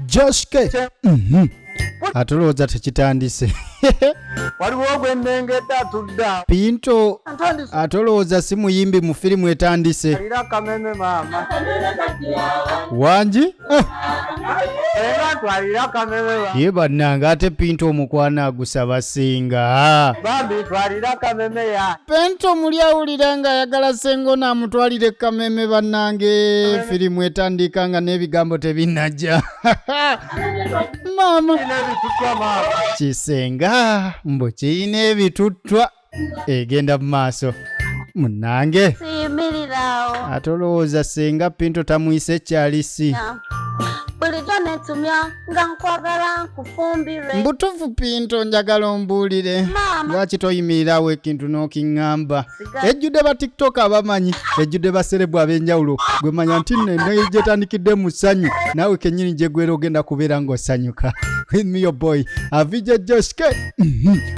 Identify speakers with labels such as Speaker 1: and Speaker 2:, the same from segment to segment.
Speaker 1: Joshke atolooza tekitandise
Speaker 2: waliwo gwennengedde atudda
Speaker 1: Pinto atolooza si muyimbi mu firimu etandise
Speaker 2: alira kameme maama
Speaker 1: wangi
Speaker 2: era twalira kameme maama
Speaker 1: ye bannanga ate Pinto omukwana agusaba singa
Speaker 2: bambi twalira kameme ya
Speaker 1: Pinto muli awulira nga ayagala sengo n'amutwalire kameme bannange firimu etandika nga n'ebigambo tebinajja mama
Speaker 2: nebitutwa maama
Speaker 1: kisenga mbu kiyina ebituttwa egenda mu maaso munnange
Speaker 3: siyimirirawo
Speaker 1: atolowooza senga Pinto tamuyise ekyalisi
Speaker 3: bulijjo netumya nga nkwagala nkufumbire
Speaker 1: mbutufu Pinto njagala ombuulire
Speaker 3: Maama.
Speaker 1: lwaki toyimirirawo ekintu n'okiŋŋamba ejjudde ba tiktok abamanyi ejjudde ba serebu ab'enjawulo gwe manya nti nene gyetandikidde mu ssanyu naawe kennyini gye gwera ogenda kubeera ng'osanyuka with me your boy Avije Joshke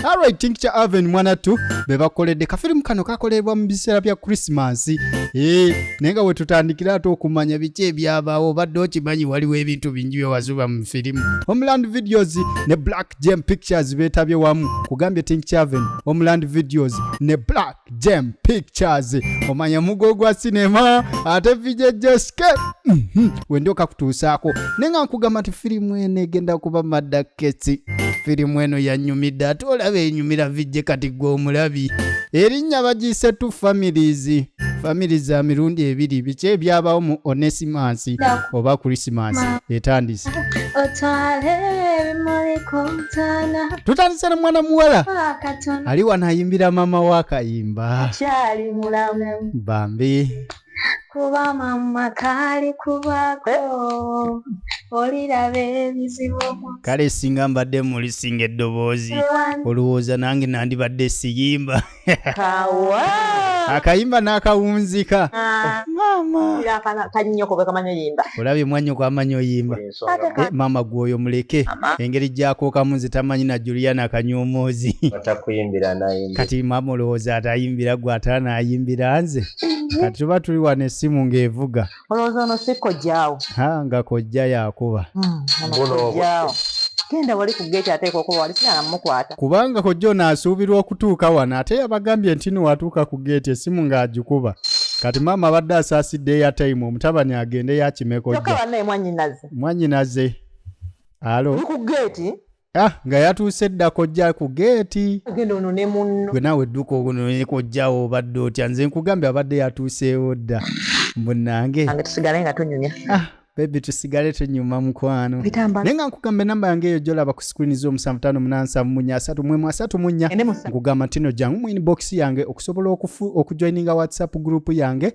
Speaker 1: alright tincture Aven mwanatu be bakoledde kafirimu kano kakolebwa mu biseera bya Christmas naye nga we tutandikira ate okumanya biki ebyabaawo obadde okimanyi waliwo ebintu bingi bye wazuba mu firimu Homeland Videos ne Black Gem Pictures beetabye wamu kugambye tincture Aven Homeland Videos ne Black Gem Pictures omanya mugo gwa sinema ate Vije Joshke wendyoka kutuusaako naye nga nkugamba nti firimu eno egenda kuba madakesi firimu eno yanyumidde ate olaba enyumira Vije kati gwe omulabi erinnya bagiyise Two Families za mirundi ebiri biki ebyabaawo mu Onesimus oba Christmas etandise
Speaker 3: otwale ebimuli ku ntana
Speaker 1: tutandise ne mwana muwala
Speaker 3: akatono
Speaker 1: ali wano ayimbira mama wa kayimba
Speaker 3: kyali mulamu
Speaker 1: bambi
Speaker 3: kuba mama kali kubako oliraba ebizibu
Speaker 1: kale singa mbadde mulisinga eddoboozi olowooza nange nandibadde siyimba
Speaker 3: kawa
Speaker 1: akayimba n'akawunzika mama
Speaker 4: kannyoko bwe kamanyi oyimba
Speaker 1: olabye mwannyoko amanyi oyimba mama gwoyo muleke engeri gyakookamu nze tamanyi na Juliana akanyomoozi
Speaker 2: atakuyimbira naye
Speaker 1: kati mama olowooza atayimbira gwe atanayimbira nze kati tuba tuli wano essimu ng'evuga
Speaker 4: olowooza ono si kojjaawo
Speaker 1: nga kojja yakuba
Speaker 4: kojjaawo genda wali ku geeti ateeka okuba wali sinala mmukwata
Speaker 1: kubanga kojja ono asuubirwa okutuuka wano ate yabagambye nti niwatuuka ku geeti essimu ng'agikuba kati maama abadde asaasidde airtime omutabani agende yakime kojja
Speaker 4: kyokka bannaye
Speaker 1: mwannyinaze alo
Speaker 4: ku geeti
Speaker 1: nga yatuuse dda kojja ku geeti
Speaker 4: agenda ono ne munno
Speaker 1: gwe naawe edduka ne kojjawo obadde otya nze nkugambye abadde yatuuseewo dda munnange
Speaker 4: ange tusigale nga tunyumya
Speaker 1: bebi tusigale tunyuma mukwano naye nga nkugamba enamba yange eyo gyolaba ku screen zo 7587 nkugamba ntino jangu mu inbox yange okusobola okujoininga WhatsApp group yange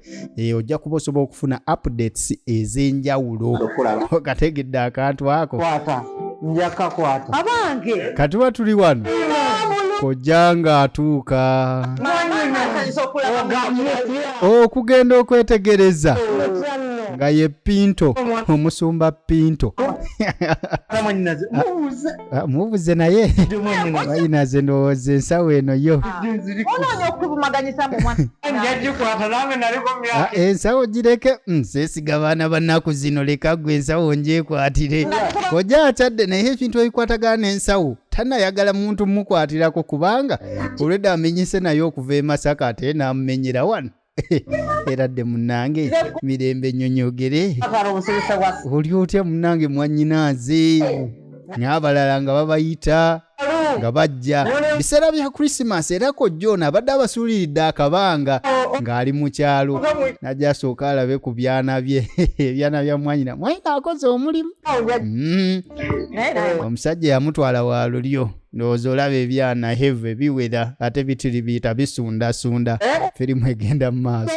Speaker 1: ojja kuba osobola okufuna updates ez'enjawulo okategedde akantu ako
Speaker 2: njakakwata
Speaker 4: abange
Speaker 1: katuba tuli wano kojja nga atuuka okugenda okwetegereza nga ye Pinto omusumba Pinto mubuze naye bayinaze ndowooza ensawo eno yo
Speaker 4: onoonya okutubumaganyisa mu
Speaker 2: njagikwata nange naliko
Speaker 1: ensawo gireke seesiga baana bannaku zino leka gwe ensawo njekwatire kojja akyadde naye ebintu ebikwatagana n'ensawo tanayagala muntu mukwatirako kubanga olwedde amenyese naye okuva e Masaka ate n'amumenyera wano eradde munnange mirembe nnyonyogere oli otya munnange mwannyinaaze n'abalala nga babayita nga bajja biseera bya Christmas era kojja ono abadde abasuuliridde akabanga ng'ali mu kyalo najja asooka alabe ku byana bye ebyana bya mwanyina akoze omulimu omusajja yamutwala wa lulyo ndowooza olaba ebyana heve biwera ate bitiri biyita bisundasunda firimu egenda mu maaso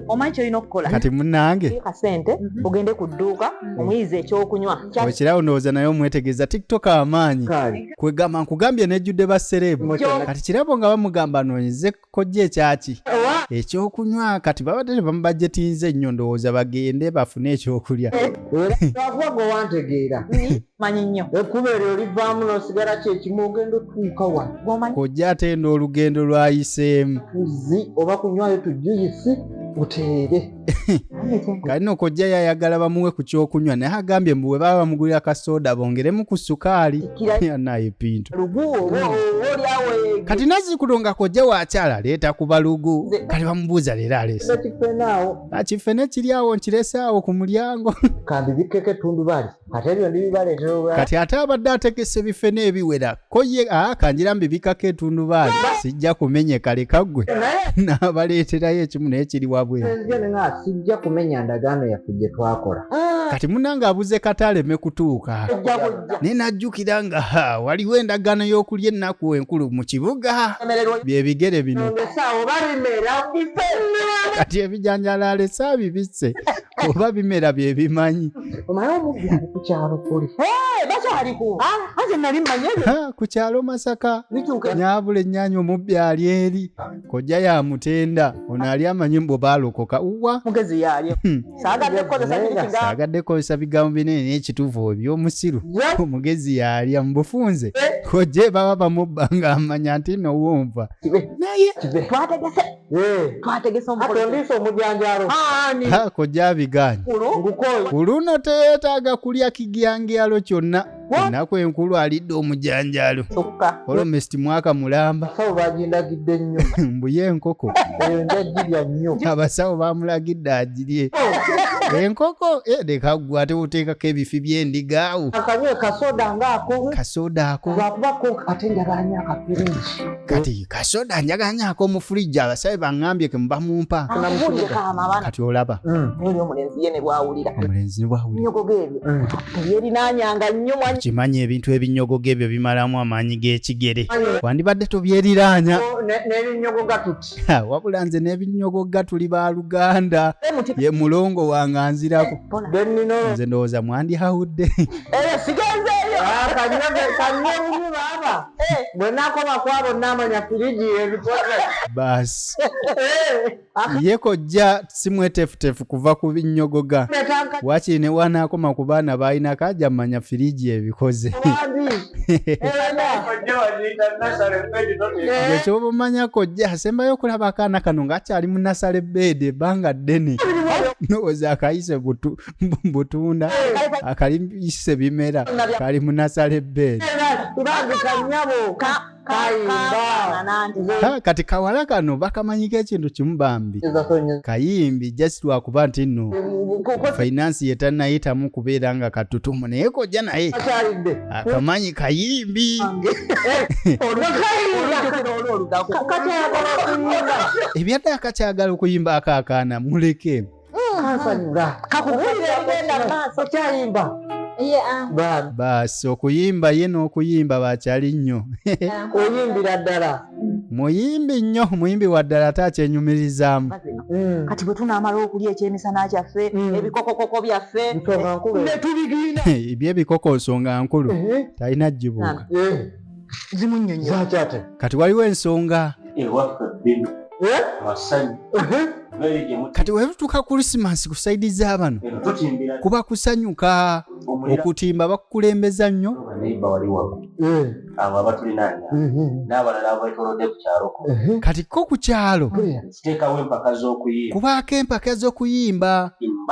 Speaker 4: omanyi kyolina okukola
Speaker 1: kati munnange
Speaker 4: kasente ogende ku dduuka omuyize ekyokunywa
Speaker 1: okirawo ndowooza naye omwetegereza tiktok amaanyi kwegamba nkugambye nejjudde ba serebu kati kirabo nga bamugamba noonyeze kojja ekyaki ekyokunywa kati babadde bamubajetinze nnyo ndowooza bagende bafune ekyokulya
Speaker 2: lwakubaga owantegeera
Speaker 4: manyi nnyo
Speaker 2: ekkuba eryo olivaamu n'osigala kyekimu ogenda otuuka wano
Speaker 1: kojja atenda olugendo lwayiseemu
Speaker 2: tuzi oba kunywayo tujuyisi uteere
Speaker 1: kalino kojja yayagala bamuwe ku kyokunywa naye agambye mbu bwe baba bamugulira kasoda bongeremu ku sukaali naye Pinto kati Nazzikuno nga kojja waakyala aleeta ku balugu kale bamubuuza leero aleese akifene kiri awo nkirese awo ku mulyango
Speaker 2: kandi bikeke tundubali ate ebyo ndibibaleetera
Speaker 1: kati ate abadde ategese bifene ebiwera ko ye kanjira mbibikako etundubaali sijja kumenyeka leka ggwe n'abaleeterayo ekimu naye kiri wabweru
Speaker 2: sijja kumenya ndagaano yaffe gye twakola
Speaker 1: kati munange abuze kataleme kutuuka naye najjukira nga waliwo endagaano y'okulya ennaku enkulu mu kibuga bye bigere bino kati ebijanjala alese abibisse oba bimera bye bimanyi
Speaker 2: omaye omubbi ali ku kyalo kuli
Speaker 4: bakyaliko ate nali mmanyi ebyo
Speaker 1: ku kyalo Masaka nyaabula ennyaanya omubbi ali eri kojja yamutenda ono ali amanyi mbo baalokoka uwa
Speaker 4: mugezi yalyo
Speaker 1: saagadde kozesa bigambo binene n'ekituufu eby'omusiru omugezi yalya mu bufunze kojja baba bamubba ng'amanya nti nowumva naye
Speaker 4: twategese
Speaker 2: atondisa omujanjalo
Speaker 1: kojja abiganye ku luno teyeetaaga kulya kigyangyalo kyonna ennaku enkulu alidde omujanjalo olomesiti mwaka mulamba
Speaker 2: abasawo bagindagidde nnyo
Speaker 1: mbuye enkoko
Speaker 2: eyo njagirya nnyo
Speaker 1: abasawo bamulagidde agirye enkoko leka ggwe ate oteekako ebifi by'endiga awo
Speaker 2: akanywe kasoda ngaako
Speaker 1: kasoda ako
Speaker 2: lwakubako ate njaganya akafiriji
Speaker 1: kati kasoda njaganyako mu fridge abasabe baŋŋambye ke muba mumpa kati olaba
Speaker 4: oli omulenzi ye ne bwawulira
Speaker 1: omulenzi ne bwawulira
Speaker 4: nnyogogo ebyo ebyerinanyanga nnyo mwanyi
Speaker 1: kimanyi ebintu ebinyogogo ebyo bimalamu amaanyi g'ekigere wandibadde tobyeriraanya
Speaker 2: n'ebinyogoga tuti
Speaker 1: wabula nze n'ebinyogoga tuli ba Luganda ye mulongo wange anzirako nze ndowooza mwandihawudde
Speaker 2: kanywe bunyi baaba bwe nakoma kwabo namanya firiji ebikoze
Speaker 1: basi ye kojja si mwetefutefu kuva ku binyogoga wakiri ne wanaakoma ku baana baalina kajja mmanya firiji ebikoze ekyoba omanya kojja asembayo okulaba akaana kano ng'akyali mu nasale beedi ebbanga ddene ndowooza akayise butunda akalimyise bimera kali mu nasale beedi kati kawala kano bakamanyiko ekintu kimu bambi kayimbi just lwakuba nti nno finance yetanayitamu kubeera nga katutumu naye kojja naye akamanyi kayimbi ebyadde akakyagala okuyimba akaakaana muleke basi okuyimba ye n'okuyimba bakyali nnyo
Speaker 2: oyimbira ddala
Speaker 1: muyimbi nnyo muyimbi wa ddala ate akyenyumirizaamu
Speaker 4: kati bwe tunaamala okulya ekyemisana kyaffe ebikokokoko byaffe
Speaker 2: netubigina
Speaker 1: ebyebikoko nsonga nkulu talina jjibuuka
Speaker 4: zimunyonyo
Speaker 2: zakyate
Speaker 1: kati waliwo ensonga kati wetutuuka Krismasi ku sayidi z'abano kuba kusanyuka okutimba bakukulembeza nnyo
Speaker 5: abo abatulinaanya n'abalala abeetoolodde ku kyaloko
Speaker 1: kati ko ku kyalo
Speaker 5: kiteekawo empaka z'okuyimba
Speaker 1: kubaako empaka z'okuyimba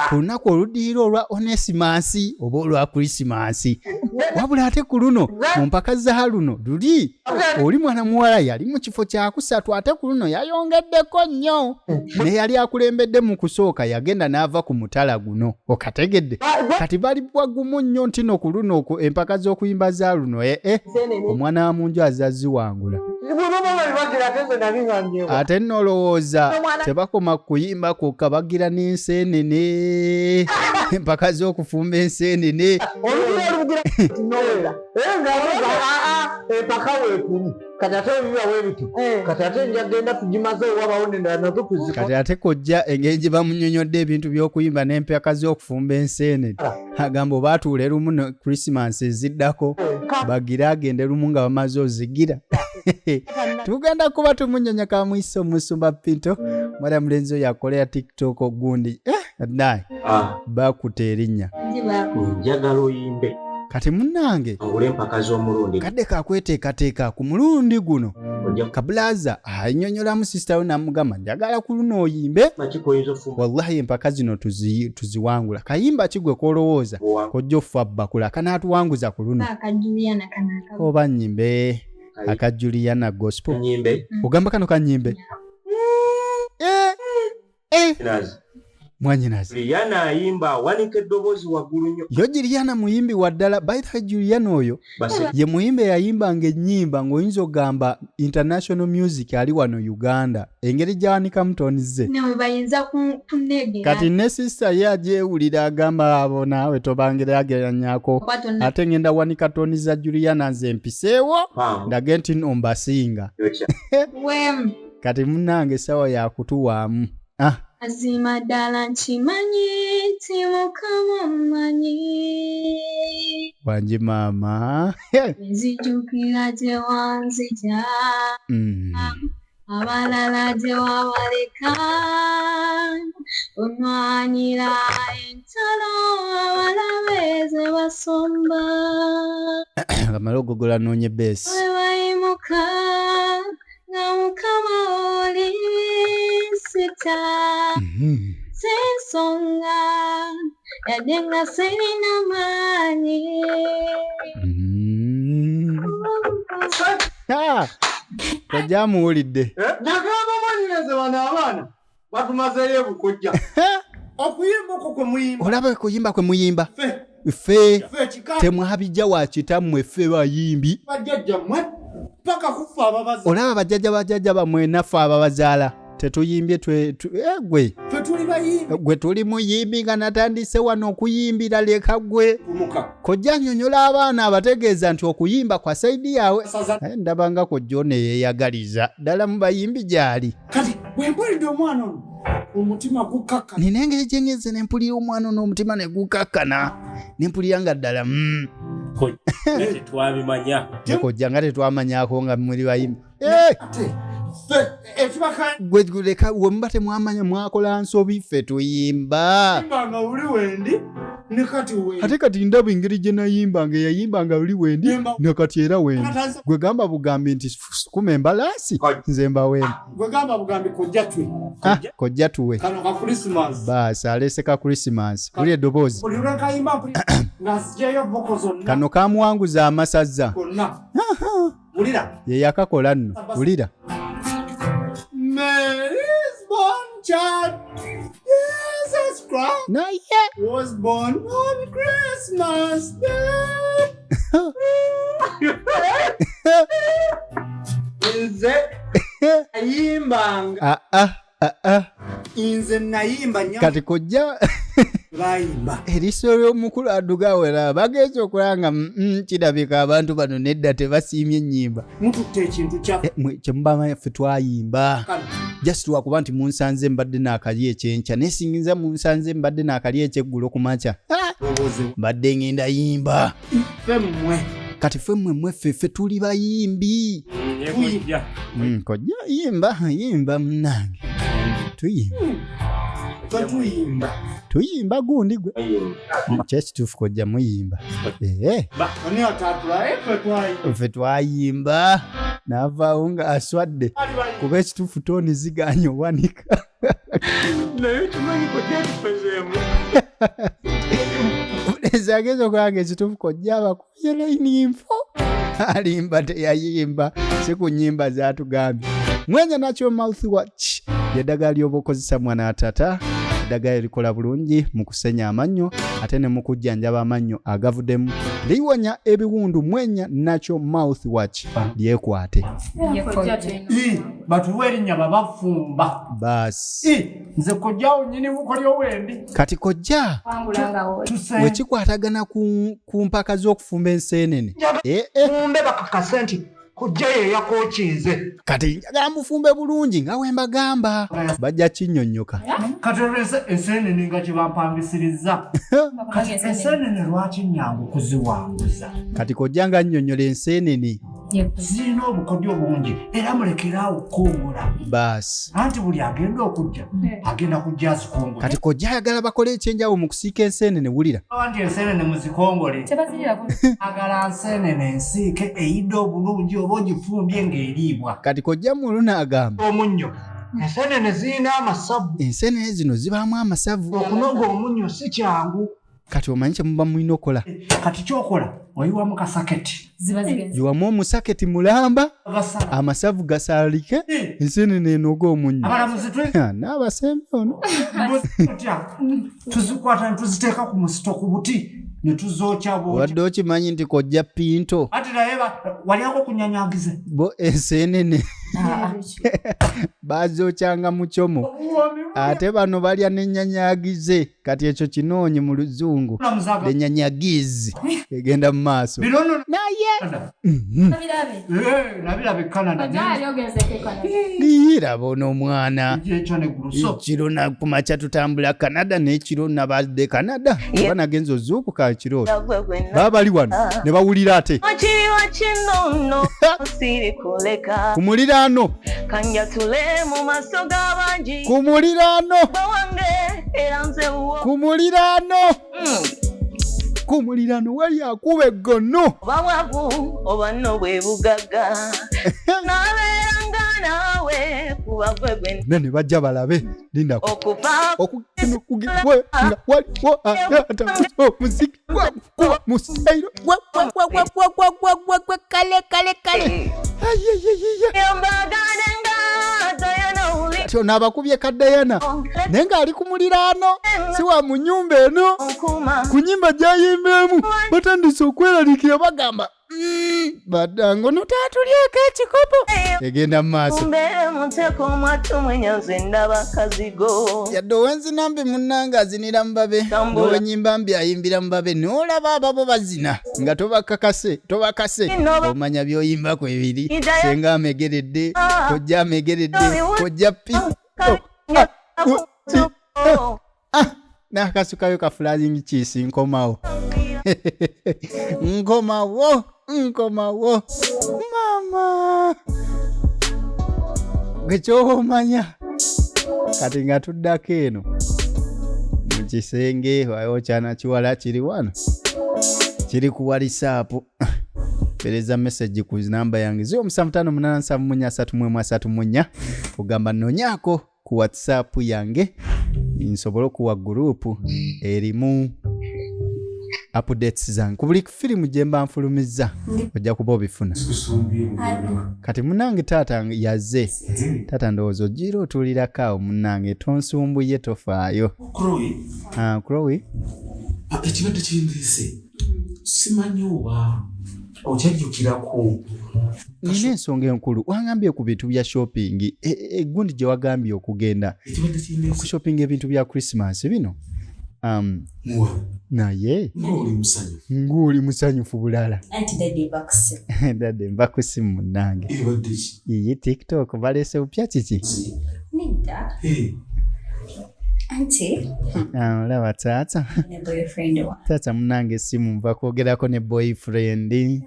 Speaker 1: ku lunaku oluddirira olwa Onesimasi oba olwa Krismasi wabula ate ku luno mu mpaka za luno luli oli mwana muwala yali mu kifo kyakusatu ate ku luno yayongeddeko nnyo ne yali akulembedde mu kusooka yagenda n'ava ku mutala guno okategedde kati bali bwagumu nnyo ntino ku luno empaka z'okuyimba za luno omwana wa munju azaziwangula ate nolowooza tebakoma kuyimba kokka bagira n'enseenene empaka z'okufumba enseenene
Speaker 2: empaka weekuli kati ate ebibawo ebiti kati ate njagenda tugimaze owabawo nazo tuzika
Speaker 1: kati ate kojja engeri gye bamunyonyodde ebintu by'okuyimba n'empaka z'okufumba enseenene agamba obaatuule lumu ne Krismasi eziddako bagira agende lumu nga bamaze ozigira tugenda kuba tumunyonya kamwiso omusumba Pinto mwana mulenzi oyo akolera TikTok ogundi naye bakuta erinnya
Speaker 5: njagala oyimbe
Speaker 1: kati munnange
Speaker 5: Ongule empaka z'omulundi.
Speaker 1: kadde kakweteekateeka ku mulundi guno
Speaker 5: Ojja
Speaker 1: kabulaza annyonnyolamu sisita we namugamba njagala ku luno oyimbe
Speaker 5: makiko oyinza ofumba.
Speaker 1: wallahi empaka zino tuziwangula kayimba kigwe kolowooza kojja ofa bbakula kanaatuwanguza ku luno
Speaker 3: akajuliana kana
Speaker 1: oba nnyimbe aka Juliana gospel
Speaker 5: Nyimbe.
Speaker 1: ogamba kano kanyimbe
Speaker 5: Nazi.
Speaker 1: mwanyinazi
Speaker 5: Juliana ayimba wanika eddoboozi waggulu nnyo.
Speaker 1: yo Juliana muyimbi wa ddala by the way Juliana oyo
Speaker 5: Base.
Speaker 1: ye muyimbi eyayimbanga ennyimba ng'oyinza okugamba international music ali wano Uganda engeri gy'awanikamu toni ze
Speaker 3: nawe bayinza kunegera
Speaker 1: kati ne sisita ye agyewulira agamba abo naawe tobangerageranyako ate ngenda wanika toni za Juliana nze mpiseewo
Speaker 5: Pam.
Speaker 1: ndage nti ombasinga
Speaker 5: Yocha.
Speaker 3: wem
Speaker 1: kati munnange sawa yakutuwaamu
Speaker 3: azima ddala nkimanyi ti mukama mmanyi
Speaker 1: wangi maama
Speaker 3: nzijukira gye wanzija abalala gye wabaleka onwanyira entalo abalabe ze basomba
Speaker 1: amala ogogola noonye beesi
Speaker 3: we bayimuka nga mukama oli sita sensonga yadde nga sirina maanyi
Speaker 1: kojja amuwulidde
Speaker 2: Nagamba mwanyinaze bano abaana batumazeeyo ebukujja. Okuyimba okwo kwe muyimba.
Speaker 1: olaba kuyimba kwe muyimba ffe
Speaker 2: Ffe kika
Speaker 1: temwabijja wa kitammwe ffe bayimbi
Speaker 2: bajjajjammwe paka kufa ababazi.
Speaker 1: olaba bajjajja bammwe naffe ababazaala tetuyimbye gwe
Speaker 2: Ffe tuli bayimbi.
Speaker 1: gwe tuli muyimbi nga natandise wano okuyimbira leka gwe
Speaker 2: Kumuka.
Speaker 1: kojja annyonnyola abaana abategeeza nti okuyimba kwa saidi yawe ndabanga kojja ono yeeyagaliza ddala mu bayimbi gy'ali
Speaker 2: Kati bwe mpulidde omwana ono omutima gukakkana.
Speaker 1: nina engeri gye ngenze ne mpulira omwana ono omutima ne gukakkana ne mpulira nga ddala
Speaker 5: Tetwabimanya.
Speaker 1: ne kojja nga tetwamanyako nga muli bayimbi
Speaker 2: Ate ffe ekibaka
Speaker 1: gwe leka we muba temwamanya mwakola nsobi ffe tuyimba
Speaker 2: yimba nga uli wendi ne kati wendi.
Speaker 1: ate kati ndaba engeri gye nayimbanga eyayimbanga luli wendi ne kati era wendi gwe gamba bugambi nti kuma embalaasi nze mba wendi
Speaker 2: Gwe gamba bugambi kojja twe.
Speaker 1: kojja tuwe
Speaker 2: Kano ka Christmas.
Speaker 1: baasi aleese ka krisimansi kuli eddoboozi
Speaker 2: Buli lwe kayimba mpuli nga nzigyayo voko zonna.
Speaker 1: kano kamuwanguza amasaza
Speaker 2: Gonna. Wulira.
Speaker 1: ye yakakola nno wulira
Speaker 2: Mary's born child, Jesus Christ
Speaker 1: naye
Speaker 2: was born on Christmas Day. Nze nayimbanga. Nze nayimba nnyo
Speaker 1: kati kojja
Speaker 2: bayimba.
Speaker 1: eriiso ly'omukulu aduga wera bagenze okulanga kirabika abantu bano nedda tebasiimye ennyimba
Speaker 2: Mututte ekintu kya
Speaker 1: kyemuba ffe twayimba
Speaker 2: kano.
Speaker 1: just lwakuba nti munsanze mbadde n'akali ekyenkya nesingiza munsanze mbadde n'akali ekyeggulo ku makya mbadde ngenda yimba
Speaker 2: Ffe mmwe.
Speaker 1: kati ffe mmwe ffe tuli bayimbi kojja yimba munnange tuyimba gundi gwe kyekituufu kojja muyimba
Speaker 2: Ani atatula ffe twayimba.
Speaker 1: ffe twayimba n'avaawo ng'aswadde kuba ekituufu tooni ziganye owanika
Speaker 2: Naye tumanyi kojja tupezeemu.
Speaker 1: oleza ageza okulanga ekituufu kojja abakubye layini nfo alimba teyayimba si ku nnyimba zaatugambye mwenya nakyo mouthwatch ly'eddagala ly'oba okozesa mwana atata eddagala erikola bulungi mu kusenya amannyo ate ne mu kujjanjaba amannyo agavuddemu liwonya ebiwundu mwenya nakyo mouthwatch lyekwate
Speaker 2: Batuwa erinnya babafumba.
Speaker 1: baasi
Speaker 2: Nze kojjawo nnyini bukolyo wendi.
Speaker 1: kati kojja wekikwatagana ku mpaka z'okufumba enseenene
Speaker 2: Fumbe bakakase nti kojja ye yakookinze.
Speaker 1: kati njagala mufumbe bulungi nga we mbagamba bajja kinnyonnyoka
Speaker 2: Kati olwese enseenene nga kye bampambisirizza. Kati enseenene lwaki nnyangu kuziwanguza?
Speaker 1: kati kojja nga nnyonnyola enseenene
Speaker 6: zirina obukodyo bungi era mulekeraawo okukongola
Speaker 1: basi
Speaker 6: anti buli agenda okujja agenda kujja azikongola
Speaker 1: kati kojja ayagala bakole ekyenjawo mu kusiika enseenene wulira
Speaker 6: anti enseenene muzikongole agala enseenene ensiike eyidde obulungi oba ogifumbye ng'eriibwa
Speaker 1: kati kojja muluna agamba
Speaker 6: omunnyo enseenene zirina amasavu
Speaker 1: enseenene zino zibaamu amasavu
Speaker 6: okunoga omunnyo si kyangu
Speaker 1: kati omanyi kye muba mulina okukola
Speaker 6: kati kyokola oyiwamu kasaketi
Speaker 1: yiwamu omusaketi mulamba amasavu gasaalike enseenene enoga omunnyo
Speaker 6: abalamuzi
Speaker 1: n'abasembe ono
Speaker 6: tuzikwata ne tuziteeka ku musito ku buti ne tuzookya
Speaker 1: wadde okimanyi nti kojja pinto
Speaker 6: ati naye waliako kunyanyagize
Speaker 1: bo enseenene bazookyanga mu kyomo ate bano balya n'ennyanyagize kati ekyo kinoonye mu luzungu l'ennyanyagizi egenda mu maaso naye
Speaker 6: nabirabe Canada
Speaker 1: liyira bona omwana ekiro nakumakya tutambula Canada n'ekiro nabadde Canada oba nagenza ozuukuka ekiro baba bali wano ne bawulira ate ku muliraano ku muliraano ku muliraano ku muliraano wali akuba eggono
Speaker 4: oba nno bwe bugagga nabeeranga naawe kuba gwe gwe
Speaker 1: ne bajja balabe lindako okugenda okugenda nga waliwo ayata omuziki musairo kale ono abakubye kaddayana naye ng'ali ku muliraano si wa mu nnyumba eno ku nnyimba gy'ayimbeemu batandise okweraliikira bagamba baddango notaatulyeko ekikopo egenda mu maaso yadde owenzina mbi munnanga azinira mu babe n'owenyimba mbi ayimbira mu babe n'olaba ababo bazina nga tobakase omanya by'oyimbako ebiri senga amegeredde kojja amegeredde kojja pi n'akasukayo ka flying kiss nkomawo nkomawo mama gekyomanya kati nga tuddako eno mu kisenge wayo kyana kiwala kiri wano kiri ku WhatsApp pereza message ku namba yange 0758733334 kugamba nonyako ku WhatsApp yange nsobola okuwa group erimu updates zange ku buli firimu gye mba nfulumiza ojja kuba obifuna kati munange taata yazze taata ndowooza ogira otuulirako awo munange tonsumbuye tofaayo Chloe
Speaker 7: ekibadde kindiise simanyi oba okyajjukirako
Speaker 1: nina ensonga enkulu wangambye ku bintu bya shopping egundi gye wagambye okugenda ku shopping ebintu bya Christmas bino naye ng'oli musanyufu bulala dadde nva ku simu munnange iyi TikTok balese bupya kiki olaba taata munnange esimu nva kwogerako ne boyfriend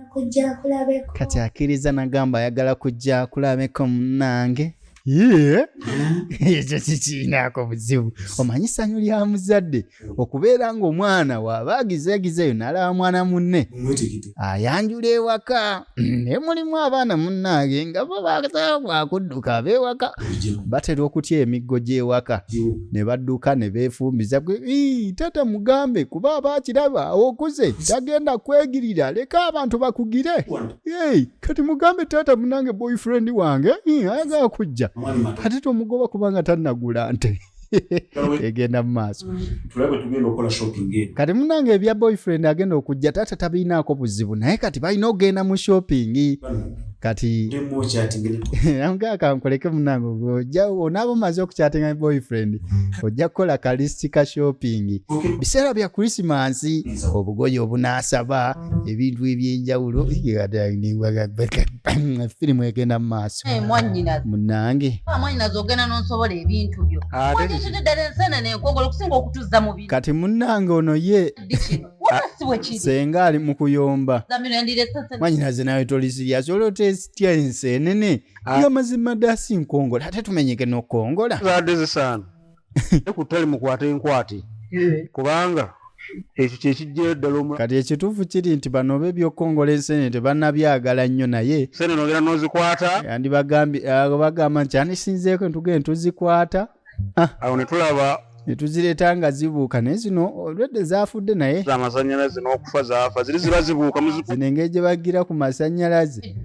Speaker 1: kati akkiriza nagamba ayagala kujja kulabeko munnange ekyo kikiinaako buzibu omanyi ssanyu lya muzadde okubeera ng'omwana waaba agizeegizeeyo n'alaba mwana munne ayanjula ewaka ne mulimu abaana munnange nga bo basaa bwakudduka ab'ewaka batera okutya emiggo gy'ewaka ne badduka ne beefumbiza taata mugambe kuba abaakiraba okuze tagenda kwegirira leka abantu bakugire kati mugambe taata munnange boyfriend wange ayagala kujja ate tomugoba kubanga tannagula nte egenda mu maaso kati munnange ebya boyfriend agenda okujja taata tabiinaako buzibu naye kati balina okugenda mu shopping kati kankoleke munnange onaaba omaze okukyatinga boyfriend ojja kukola kalisiti ka shopping biseera bya krisimansi obugoye obunaasaba ebintu ebyenjawulo firimu egenda mu maaso munnange kati munnange ono ye senga ali mu kuyomba mwanyinaze nawe tolisirya asobola otesitya enseenene y'amazima dasi nkongola ate tumenyeke n'okukongola
Speaker 8: zadde zisaana ekutali mukwate enkwate kubanga ekyo kyekijjayo ddala
Speaker 1: kati ekituufu kiri nti bano b'ebyokukongola enseenene tebannabyagala nnyo naye
Speaker 8: seenene ogera n'ozikwata
Speaker 1: bagamba nti anisinzeeko ntugende tuzikwata
Speaker 8: awo ne tulaba
Speaker 1: ne tuzireeta nga zibuuka naye zino olwedde zaafudde naye
Speaker 8: z'amasannyalaze n'okufa zaafa ziri ziba zibuuka
Speaker 1: zino engeri gye bagira ku masannyalaze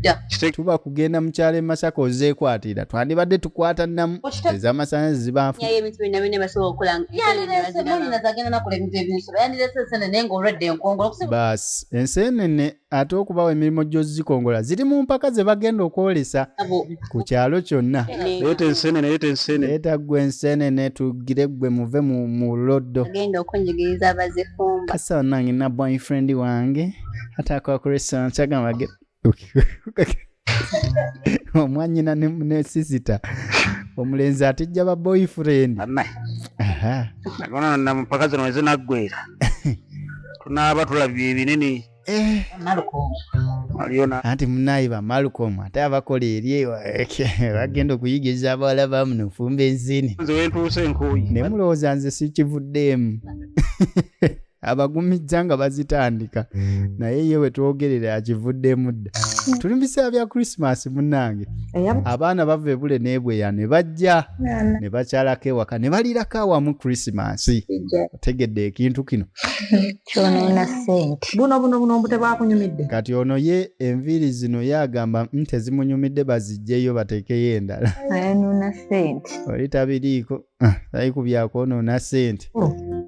Speaker 1: tuba kugenda mu kyalo e Masaka ozeekwatira twandibadde tukwata nnamu ez'amasannyalaze zibaafu baasi enseenene ate okubawa emirimu gy'ozikongola ziri mu mpaka ze bagenda okwolesa ku kyalo kyonna
Speaker 8: leeta enseenene
Speaker 1: leeta ggwe enseenene tugire ggwe muve mu loddo kasa nange na boyfriend wange ate akwakolesa nkyagamba omwanyina ne sisita omulenzi atijja ba boyfriend
Speaker 8: agona na mpaka zino ezinaggwera tunaaba tulabye ebinene
Speaker 1: anti munayiba Malcolm ate abakola eri bagenda okuyigiza abawala bamu nofumba ensini
Speaker 8: nze wentuuse enkuuyi
Speaker 1: ne mulowooza nze sikivuddeemu abagumizza nga bazitandika naye ye we twogerera akivuddeemu dda tuli mu biseera bya Christmas munnange abaana bava ebule n'ebweya ne bajja ne bakyalako ewaka ne balirako awamu Christmas otegedde ekintu kino
Speaker 4: kyonoona ssente
Speaker 2: buno mbu tebwakunyumidde
Speaker 1: kati ono ye enviiri zino yagamba tezimunyumidde baziggyeyo batekeyo endala
Speaker 4: ayonoona ssente
Speaker 1: oli tabiriiko ayikubyakonoona ssente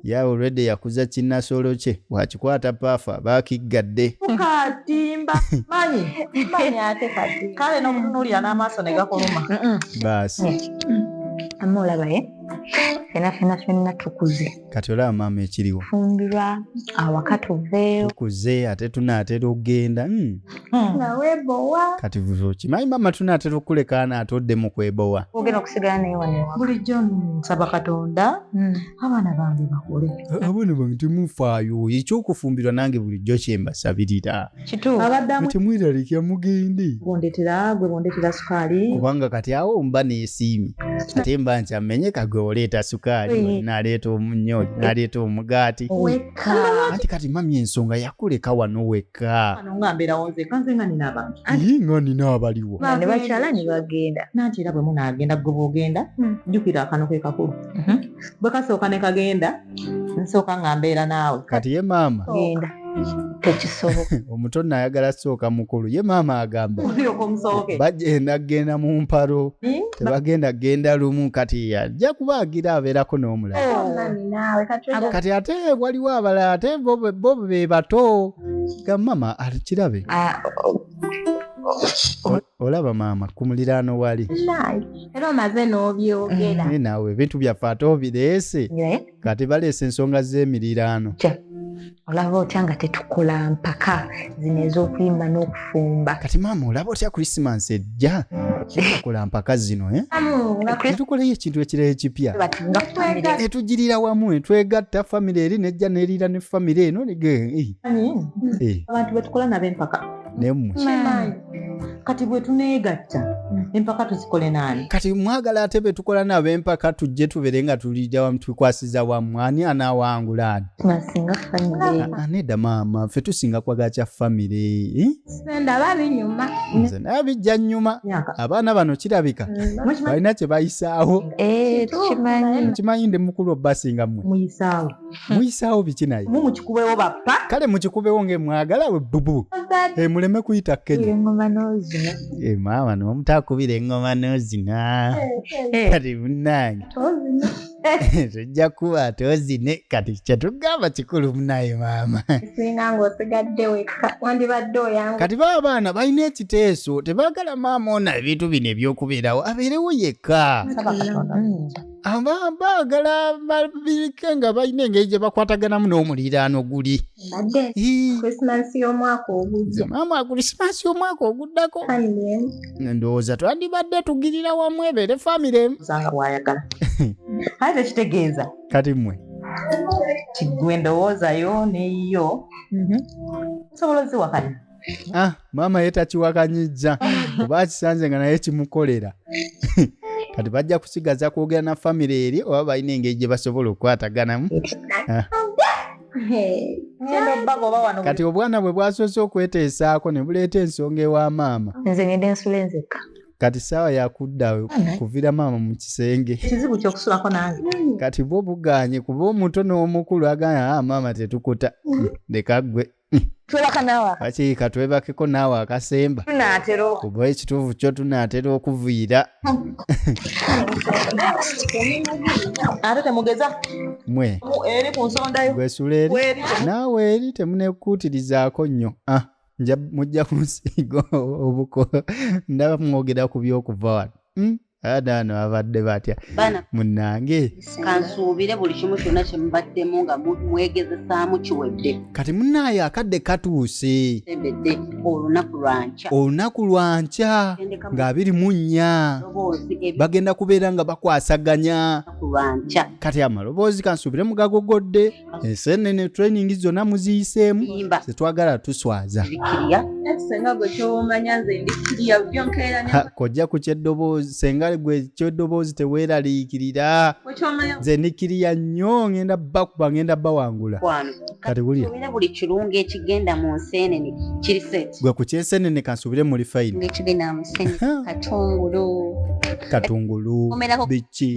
Speaker 1: yawe olwedde yakuza kinnasolo kye wakikwata paafa baakiggadde
Speaker 2: katimba manyi ate kati kale n'okutunuulira n'amaaso ne gakuluma
Speaker 1: baasi
Speaker 4: amma olabaye fena tukuze
Speaker 1: kati olaba maama ekiriwo
Speaker 4: fumbirwa awaka tuveeyo
Speaker 1: tukuze ate tunaatera okugenda
Speaker 2: naweebowa
Speaker 1: kati kimanyi maama tunaatera okulekaana ate odde mu kwebowa
Speaker 4: ogenda okusigala naye wanewa
Speaker 2: bulijjo nsaba Katonda abaana bange bakule
Speaker 1: abaana bange temufaayo ekyokufumbirwa nange bulijjo kyembasabirira
Speaker 4: kituufu
Speaker 2: abaddamu
Speaker 1: temweraliikira mugende
Speaker 2: bondetera sukaali
Speaker 1: kubanga kati awo mba neesiimye ate mba nkyamenyeka gwe oleeta sukaali naleeta omunnyo naleeta omugaati anti kati mami ensonga yakuleka wano wekka
Speaker 2: nga mbeerawo nze kanze nga nina abantu
Speaker 1: nga nina abaliwo
Speaker 4: ne bakyala ne bagenda
Speaker 2: nanti era bwe munaagenda gwe bwogenda jjukira akano ke kakulu bwe kasooka ne kagenda nsooka nga mbeera naawe
Speaker 1: kati ye maama
Speaker 4: genda tekisoboka
Speaker 1: omuto nayagala sooka mukulu ye maama agamba bagenda mu mpalo tebagenda genda lumu kati ajja kubaagira abeerako n'omulala kati ate waliwo abalala ate bo be bato ga maama alikirabe olaba maama ku muliraano wali
Speaker 3: era omaze n'obyogera
Speaker 1: naye naawe ebintu byaffe ate obireese kati baleese ensonga z'emiriraano
Speaker 4: olaba otya nga tetukola mpaka zino ez'okuyimba n'okufumba
Speaker 1: kati maama olaba otya Christmas ejja tukola mpaka zino tetukoleyo ekintu ekirala ekipya netugirira wamu netwegatta famire eri nejja nerira ne famire eno
Speaker 2: abantu betukola nabo empaka
Speaker 1: nemmwe
Speaker 2: kati bwe tuneegatta empaka tuzikole naani
Speaker 1: kati mwagala ate betukola nabo empaka tujje tubere nga tulija wamu tukwasiza wamu ani anaawangula ani
Speaker 4: masinga famire
Speaker 1: anedda maama ffe tusinga kwagala kya famire
Speaker 3: ndaba binyuma
Speaker 1: nze naye bijja nnyuma abaana bano kirabika balina kye bayisaawo tukimanyi nde mukulu obasinga mmwe muyisaawo biki naye
Speaker 2: mukikubewo bappa
Speaker 1: kale mukikubewo ngemwagala we bubu muleme kuyita kenya
Speaker 4: engoma n'ozina
Speaker 1: maama nomutakubira engoma n'ozina kati munnange tujja kuba tozine kati kyetugamba kikulu munaye maama
Speaker 3: singa ng'osigadde wekka wandibadde oyanga
Speaker 1: kati baba abaana balina ekiteeso tebaagala maama ona ebintu bino ebyokubeerawo abeerewo yekka baagala babirike nga balina engeri gye bakwataganamu n'omuliraano guli
Speaker 3: badde Christmas y'omwaka ogujja
Speaker 1: maama Christmas y'omwaka oguddako ndowooza twandibadde tugirira wamu ebeere famire
Speaker 2: usanga bwayagala ate kitegeeza
Speaker 1: kati mmwe
Speaker 2: Tigwe ndowoozayo neyo nsobola oziwakanya.
Speaker 1: Maama ye takiwakanyizza oba akisanze nga naye kimukolera. Kati bajja kusigaza kwogera na famire eri oba balina engeri gye basobola okukwataganamu. Kati obwana bwe bwasoose okweteesaako ne buleeta ensonga ewa maama.
Speaker 4: Nze ngende nsule nzekka.
Speaker 1: Kati saawa yakuddawe kuvira maama mu kisenge.
Speaker 2: Kizibu ky'okusulako nange.
Speaker 1: Kati bo buganye kuba omuto n'omukulu aganya maama tetukuta. Leka ggwe.
Speaker 4: Twebaka naawe.
Speaker 1: Kaki katwebakeko naawe akasemba.
Speaker 4: Tunaatera
Speaker 1: kuba ekituufu kyo tunaatera okuviira.
Speaker 2: Ate temugeza
Speaker 1: Mwe
Speaker 2: eri ku nsondayo.
Speaker 1: gwesula eri naawe eri temuneekuutirizaako nnyo. Mujja kunsiiga obuko ndaba mwogera ku by'okuva wano. Adaano abadde batya munnange
Speaker 9: kansuubire buli kimu kyonna kye mubaddemu nga mwegezesaamu kiwedde.
Speaker 1: Kati munnaayo akadde katuuse olunaku lwanca nga 24 bagenda kubeera nga bakwasaganya. Kati amaloboozi kansuubire mugagogodde enseenene training zonna muziyiseemu zetwagala tuswaza.
Speaker 2: Senga gwe kyomanya nze ndikiriya byonkeera
Speaker 1: kojja ku kyeddoboozi senga gwe kyeddoboozi teweeraliikirira. Nze ndikiriya nnyo ngenda bakuba ngenda bawangula. Kati wulira
Speaker 9: buli kirungo ekigenda mu nseenene kiri set.
Speaker 1: Gwe ku kyenseenene kansuubire muli fayini.
Speaker 9: Ekigenda mu nseenene
Speaker 1: katungulu biki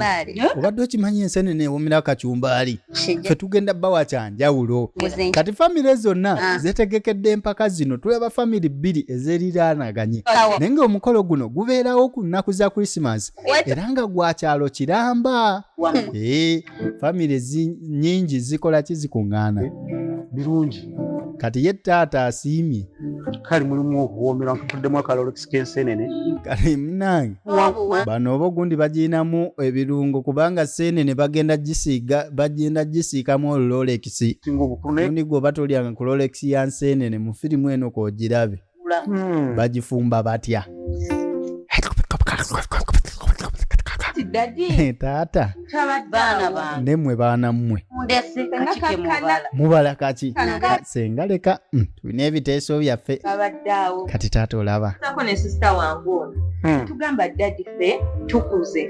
Speaker 1: obadde okimanyi enseenene ewomera kacumbaali. Ffe tugenda bawa kyanjawulo. Kati famire zonna zetegekedde empaka zino tulaba famire 2 ezeriraanaganye naye ng'omukolo guno gubeerawo ku nnaku za Christmas era nga gwa kyalo kiramba. Famire nnyingi zikola kizikuŋŋaana
Speaker 8: birungi.
Speaker 1: Kati ye taata asiimye
Speaker 8: Kali mulimu okuwoomera ntuddemu akalolekisi k'enseenene.
Speaker 1: Kali munnange bano oba ogundi bagirinamu ebirungo kubanga seenene bagenda gisiikamu olulolekisi. Gundi gwe oba tolyanga ku lolekisi ya nseenene mu firimu eno koogirabe. Bagifumba batya? Taata nemwe baana mmwe mubala kaki senga leka tulina ebiteeso byaffe. Kati taata olaba
Speaker 2: tugamba daddy ffe tukuze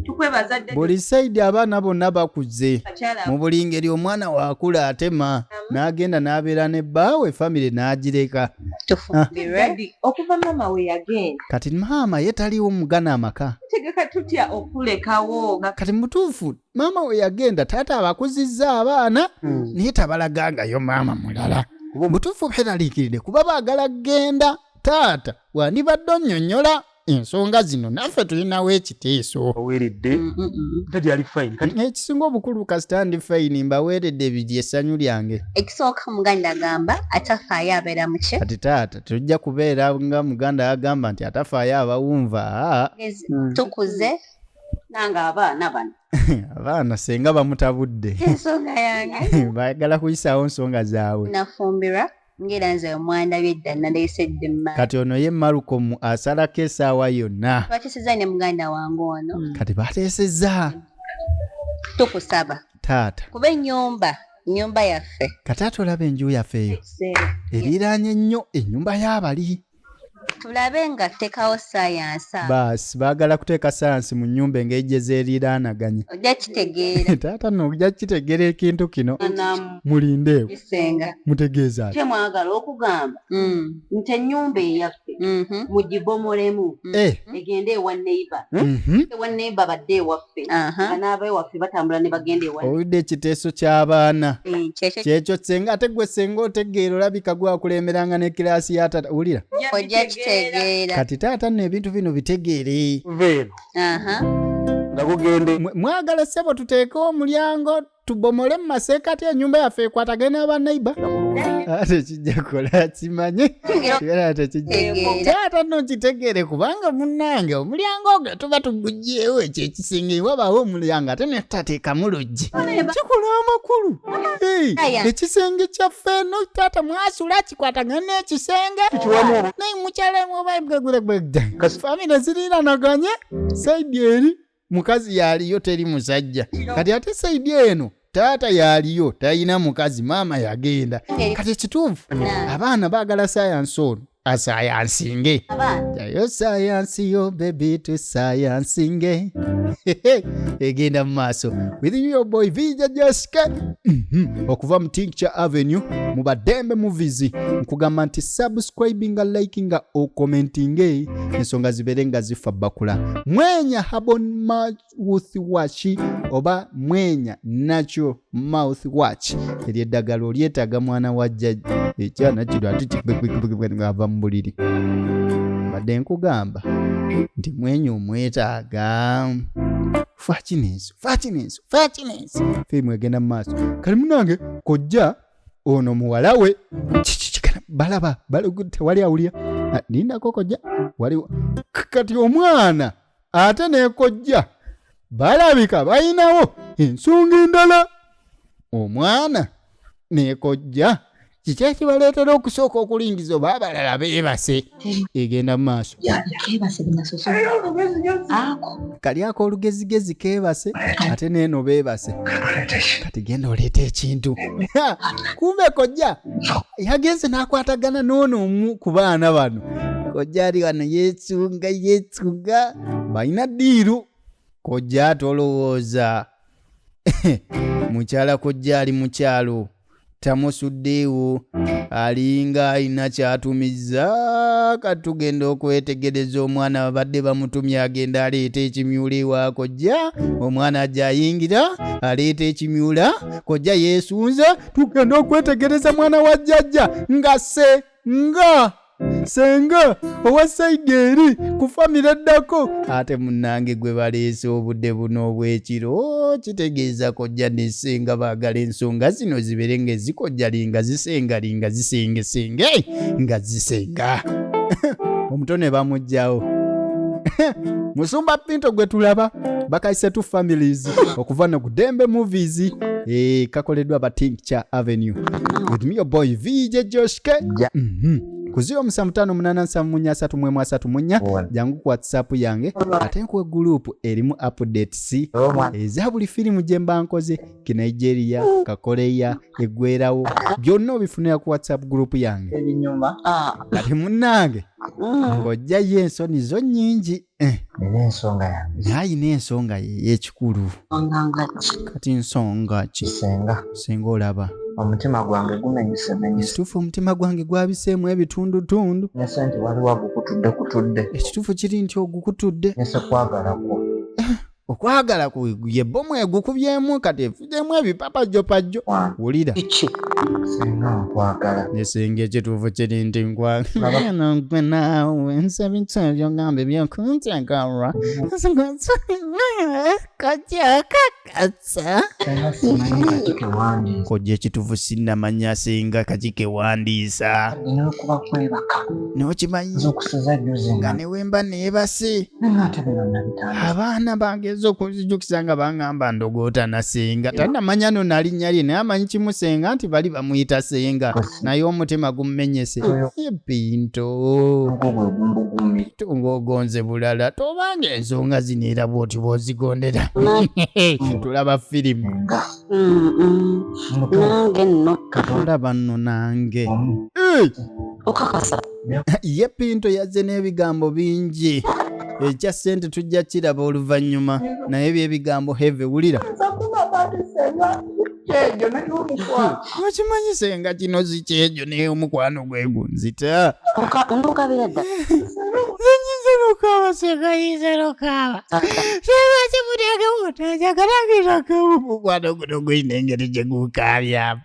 Speaker 2: tukwebaza daddy.
Speaker 1: Buli saidi abaana bonna bakuze mu buli ngeri. Omwana waakula atema n'agenda n'abeera ne bbaawe famire n'agireka.
Speaker 2: Okuva mama we yagenda
Speaker 1: kati maama ye taliwo mugana amaka.
Speaker 2: tegeka tutya okulekawo.
Speaker 1: Kati mutuufu maama we yagenda taata abakuzizza abaana naye tabalagangayo maama mulala. Mutuufu beeraliikiridde kuba baagala kgenda. Taata wandibadde onnyonnyola ensonga zino naffe tulinawo ekiteeso.
Speaker 8: Oweeredde tadi ali fine.
Speaker 1: Ekisinga obukulu kasita ndi fine mbaweeredde biri essanyu lyange.
Speaker 9: Ekisooka muganda agamba atafaayo abeera muki.
Speaker 1: Kati taata tujja kubeera nga muganda agamba nti atafaayo abawunva.
Speaker 9: Tukuze nanga abaana bano
Speaker 1: abaana senga bamutabudde
Speaker 9: ensonga yange
Speaker 1: baagala kuyisaawo nsonga zaabwe.
Speaker 9: Nafumbirwa ngera nze omwanda byedda naleesedde mma.
Speaker 1: Kati ono ye Malukomu asalako essaawa yonna.
Speaker 9: Bateesezza ne muganda wange ono.
Speaker 1: Kati bateesezza.
Speaker 9: Tukusaba
Speaker 1: taata
Speaker 9: kuba ennyumba yaffe.
Speaker 1: Kati ate olaba enju yaffe eyo eriraanye nnyo ennyumba y'abali.
Speaker 9: Tulabe nga tekawo sayansi.
Speaker 1: Baasi baagala kuteeka sayansi mu nnyumba engeri gye zeeriraanaganye.
Speaker 9: Ojja kitegeera.
Speaker 1: Taata no ojja kitegeera ekintu kino. Mulindeewo. Mutegeeza ati.
Speaker 9: Temwagala okugamba nti ennyumba eyaffe mugibomolemu egende ewa neighbor. Ewa neighbor badde ewaffe. N'aba ewaffe batambula ne bagenda ewa.
Speaker 1: Owulidde ekiteeso ky'abaana. Kyekyo senga ate gwe senga otegeera olabika gwe akulemberanga ne kiraasi ya taata. Wulira.
Speaker 9: Ojja kitegeera.
Speaker 1: Kati taata nno ebintu bino bitegeere.
Speaker 8: Veeno. Ndakugende.
Speaker 1: Mwagala ssebo tuteekewo omulyango tubomole mu maseekati ennyumba yaffe ekwatagane n'abaneiba. Ate kijja kukola kimanye. Era taata nno kitegeere kubanga munnange omulyango ogwo tuba tuguggyeewo ekyo ekisinga wabaawo omulyango ate ne tutateekamu luggi. Kikola amakulu. Ekisenge kyaffe eno taata mwasula kikwatagane n'ekisenge. Naye mukyalemu oba famire ziriranaganye sayidi eri mukazi yaliyo teri musajja. Kati ate sayidi eno taata yaliyo talina mukazi maama yagenda kati ekituufu abaana baagala sayansi ono asayansinge jayo sayansi yo baby to sayansinge egenda mu maaso with your boy VJ Jessica okuva mu Tincture Avenue mu Badembe Movies nkugamba nti subscribinga likinga commentinga ensonga zibeere nga zifa bakula mwenya Habon Mouthwash oba mwenya Natural Mouthwash eryo eddagala olyetaaga mwana wa jjajja ekyana kino ava mu buliri badde nkugamba nti mwenya omwetaaga fakinenso fiimu egenda mu maaso kali munange kojja ono muwala we balaba tewali awulira nindako kojja waliwo kati omwana ate nekojja balabika balinawo ensonga endala omwana nekojja kiki ekibaleetera okusooka okulingiza oba abalala beebase egenda mu maaso kali ako olugezigezi keebase ate neeno beebase kati genda oleeta ekintu kumbe kojja yagenze n'akwatagana n'ono omu ku baana bano kojja ali wano yeesunga balina ddiiru kojja tolowooza mukyala kojja ali mukyalo tamusuddeewo alinga alina kyatumiza katugenda okwetegereza omwana babadde bamutumye agenda aleeta ekimyula ewa kojja omwana ajja ayingira aleeta ekimyula kojja yeesunza tugenda okwetegereza mwana wa jjajja nga senga owa saidi eri ku famire eddako ate munnange gwe baleese obudde buno obw'ekiro kitegeeza kojja ne senga baagala ensonga zino zibeere ng'ezikojjalinga zisengalinga zisengesenge nga zisenga omutone bamugjawo Musumba Pinto gwe tulaba bakayise tu families okuva na ku Dembe Movies kakoleddwa ba Tincture Avenue with me your boy VJ Joshke ku 07587333 jangu ku WhatsApp yange ate ku group erimu updates eza buli filimu jemba nkoze ki Nigeria kakoleya egwerawo byonna bifunira ku WhatsApp group yange
Speaker 2: ebinyuma
Speaker 1: kati munnange ngojja yensoni zo nyingi
Speaker 2: n'ensonga yange
Speaker 1: nayi n'ensonga y'ekikulu kati nsonga ki senga olaba
Speaker 2: omutima gwange gumenyese
Speaker 1: ekituufu omutima gwange gwabiseemu ebitundutundu
Speaker 2: nese nti waliwo agukutudde
Speaker 1: ekituufu kiri nti ogukutudde
Speaker 2: nese
Speaker 1: okwagala ku ye bomu egukubyemu kati efugyemu ebipapajjopajjo wulira
Speaker 2: senga nkwagala
Speaker 1: nesenge ekituufu kiri nti nkwagala gwe naawe nsabitsa ebyogamba ebyokuntegarwa kojja kakasa kojja ekituufu sinnamanya senga kakikewandiisa
Speaker 2: n'okuba kwebaka
Speaker 1: n'okimanyi
Speaker 2: okusiza juzi
Speaker 1: nga newemba neebase abaana bangeeza okuzijukisa nga bangamba ndogoota na senga tannamanya no nalinnya lye naye amanyi kimu senga nti bali bamuyita senga naye omutima gumumenyese Pinto ng'ogonze bulala tobanga ensonga zino era bw'oti bw'ozigondera tulaba firimu
Speaker 9: nange nno
Speaker 1: tulaba nno nange
Speaker 9: okakasa
Speaker 1: ye Pinto yazze n'ebigambo bingi ekya ssente tujja kiraba oluvannyuma naye by'ebigambo heve wulira okimanyi senga kino zikyejo naye omukwano gwegunzita
Speaker 9: ndukabira dda
Speaker 1: zinyize lukaba senga yize lukaba senga kimutege wotajagalagirakamu omukwano guno gulina engeri gye gukabyamu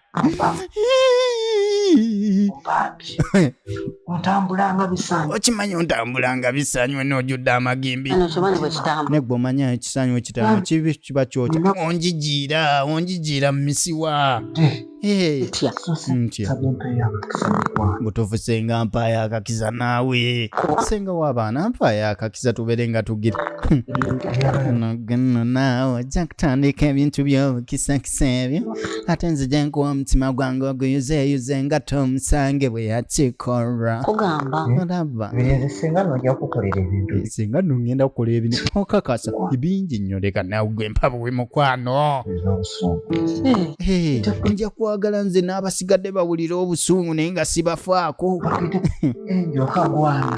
Speaker 2: ontambulanga bisanyu
Speaker 1: okimanyi ontambulanga bisanyu n'ojjudde amagimbi negwe omanya ekisanyu ekitamu kibi kiba kyokya onjijiira mu misiwa ntya butuufu senga mpaayo akakiza naawe senga w'abaana mpaayo akakiza tubeere nga tugira nogeno naawe ojja kutandika ebintu by'obukisakisa ebyo ate nzija nkuwa omutima gwange oguyuzeyuze nga tomusange nange bwe yatsikora
Speaker 9: kugamba
Speaker 1: olaba
Speaker 5: singa nojja kukolera ebintu
Speaker 1: singa nongenda kukola ebintu okakasa ebingi nnyo leka nawe gwe mpabuwe mukwano nja kwagala nze n'abasigadde bawulira obusungu naye nga sibafaako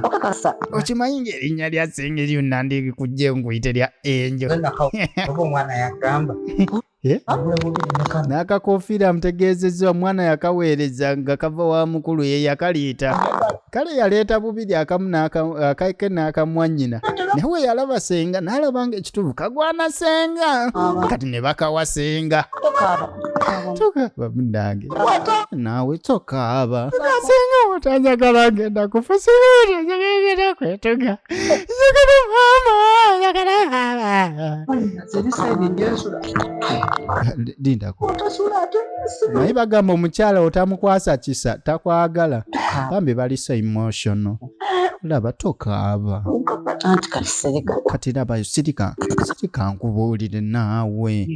Speaker 9: okakasa
Speaker 1: okimanyi ng'erinnya lya senge lyonnandi kujje nkuyite lya enjo
Speaker 5: omwana yagamba
Speaker 1: n'akakofiira amutegeezezza omwana yakaweereza nga kava wa mukulu ye yakaliita kale yaleeta bubiri akamu akake n'akamwannyina nawe yalaba senga n'alaba nga ekituufu kagwana senga kati ne bakawa senga tokaaba munange naawe tokaaba senga wotanjagala ngenda kufa siwuutegenda kwetuga njagala maama njagala lindako naye bagamba omukyala otamukwasa kisa takwagala bambi bali so emotional laba tokaaba kati labayo sirika nkubuulire naawe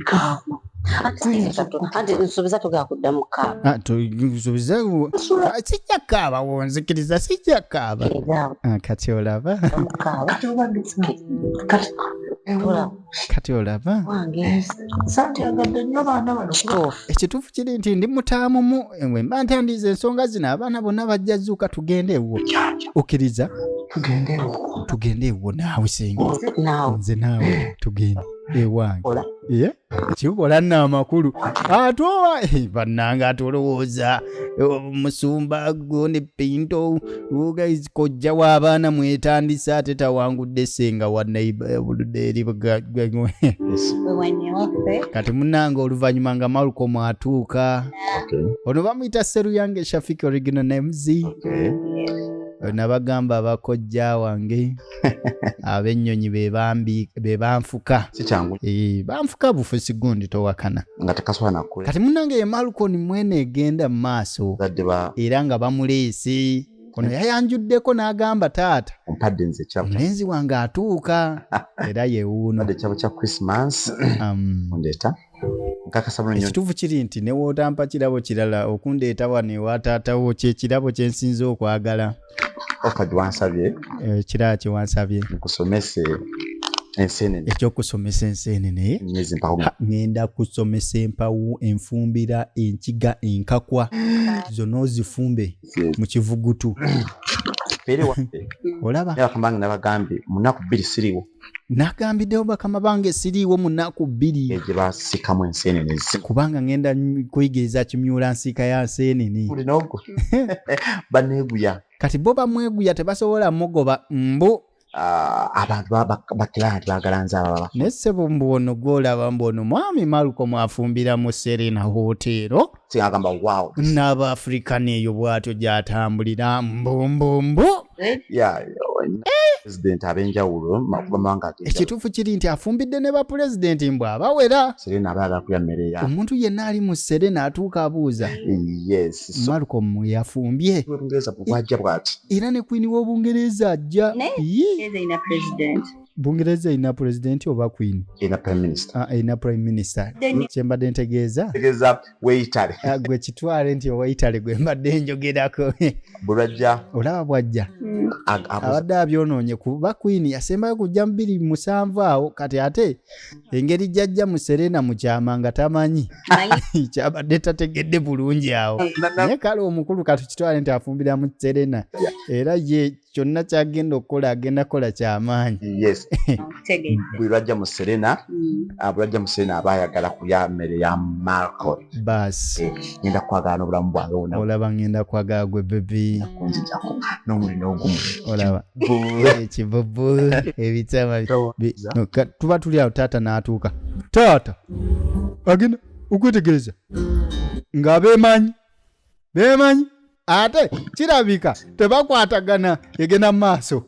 Speaker 9: anti nsuubiza tugenda kuddamu kaaba
Speaker 1: sijja kaaba wonzikiriza sijja kaaba kati olaba kati olaba ekituufu kiri nti ndi mutaamumu we mba ntandiza ensonga zino abaana bonna bajja zuuka tugende ewo okkiriza tugende ewo naawe senga nze naawe tugende ewange kikola nno amakulu ate owa bannanga ate olowooza musumba gonde pinto kojja w'abaana mwetandisa ate tawangudde senga wannaibuludde eri kati munnanga oluvannyuma nga Malcolm atuuka ono bamuyita Seruyange Shafiki original names nabagamba abakojja wange ab'ennyonyi be banfuka banfuka bufu sigundi towakana
Speaker 7: nga tekasobola nakkola
Speaker 1: kati munnange ye Malcolm mwene egenda mu maaso era nga bamuleese ono yayanjuddeko n'agamba taata
Speaker 7: ompadde nze
Speaker 1: omulenzi wange atuuka era yewuuno
Speaker 7: kyabo kya Christmas ondeeta
Speaker 1: ekituufu kiri nti ne wootampa kirabo kirala okundeeta wano ewa taatawo kyekirabo kye nsinza okwagala
Speaker 7: okadde wansabye
Speaker 1: kirala kye wansabye
Speaker 7: nkusomese enseenene
Speaker 1: ekyokusomesa enseenene ŋŋenda kusomesa empawu enfumbira enkiga enkakwa zonna ozifumbe mu kivugutu olaba
Speaker 7: bakambanga nabagambye mu nnaku 2 siriiwo
Speaker 1: nagambiddewo bakama bange siriiwo mu nnaku 2
Speaker 7: egye basikamu enseenene
Speaker 1: kubanga ŋŋenda kuyigiriza kimyula nsika ya nseenene
Speaker 7: mulina ogwo baneeguya
Speaker 1: kati bo bamweguya tebasobola mugoba mbu
Speaker 7: abantu bakira nti baagala nzaaba
Speaker 1: naye ssebo mbuono gwolaba mbuono mwami Malcolm afumbira mu Serena Hoteero
Speaker 7: agamba wow
Speaker 1: n'Abaafrikani eyo bw'atyo gy'atambulira mbumbumbu
Speaker 7: president abenjawulo makubamanga
Speaker 1: ekituufu kiri nti afumbidde ne bapulezidenti mbw abawera
Speaker 7: Serena abaagala kulya mmere ya
Speaker 1: omuntu yenna ali mu Serena atuuka abuuza Malcolm yafumbye
Speaker 7: bwajja bwati
Speaker 1: era ne Queen w'Obungereza ajja Bungereza ina president oba Queen
Speaker 7: ina prime minister
Speaker 1: ina prime minister kyembadde ntegeeza
Speaker 7: weitale
Speaker 1: gwe kitwale nti oweitale gwe mbadde njogerako
Speaker 7: bulajja
Speaker 1: olaba bwajja abadde abyonoonye kuba Queen yasembayo kujja mu 2007 awo kati ate engeri jjajja mu Serena mu kyama nga tamanyi kyabadde tategedde bulungi awo naye kale omukulu kati kitwale nti afumbira mu Serena era ye kyonna kyagenda okukola agenda kukola kyamaanyi
Speaker 7: bulajja mu Serena bulajja mu Serena abayagala kulya mmere ya Malcolm
Speaker 1: basi
Speaker 7: ngenda kwagala n'obulamu bwange
Speaker 1: olaba ngenda kwagala gwe bebi
Speaker 7: n'omulina ogumu
Speaker 1: olaba ekibubu ebitama tuba tuli awo taata n'atuuka taata agenda okwetegereza nga beemanyi ate kirabika tebakwatagana egenda mu maaso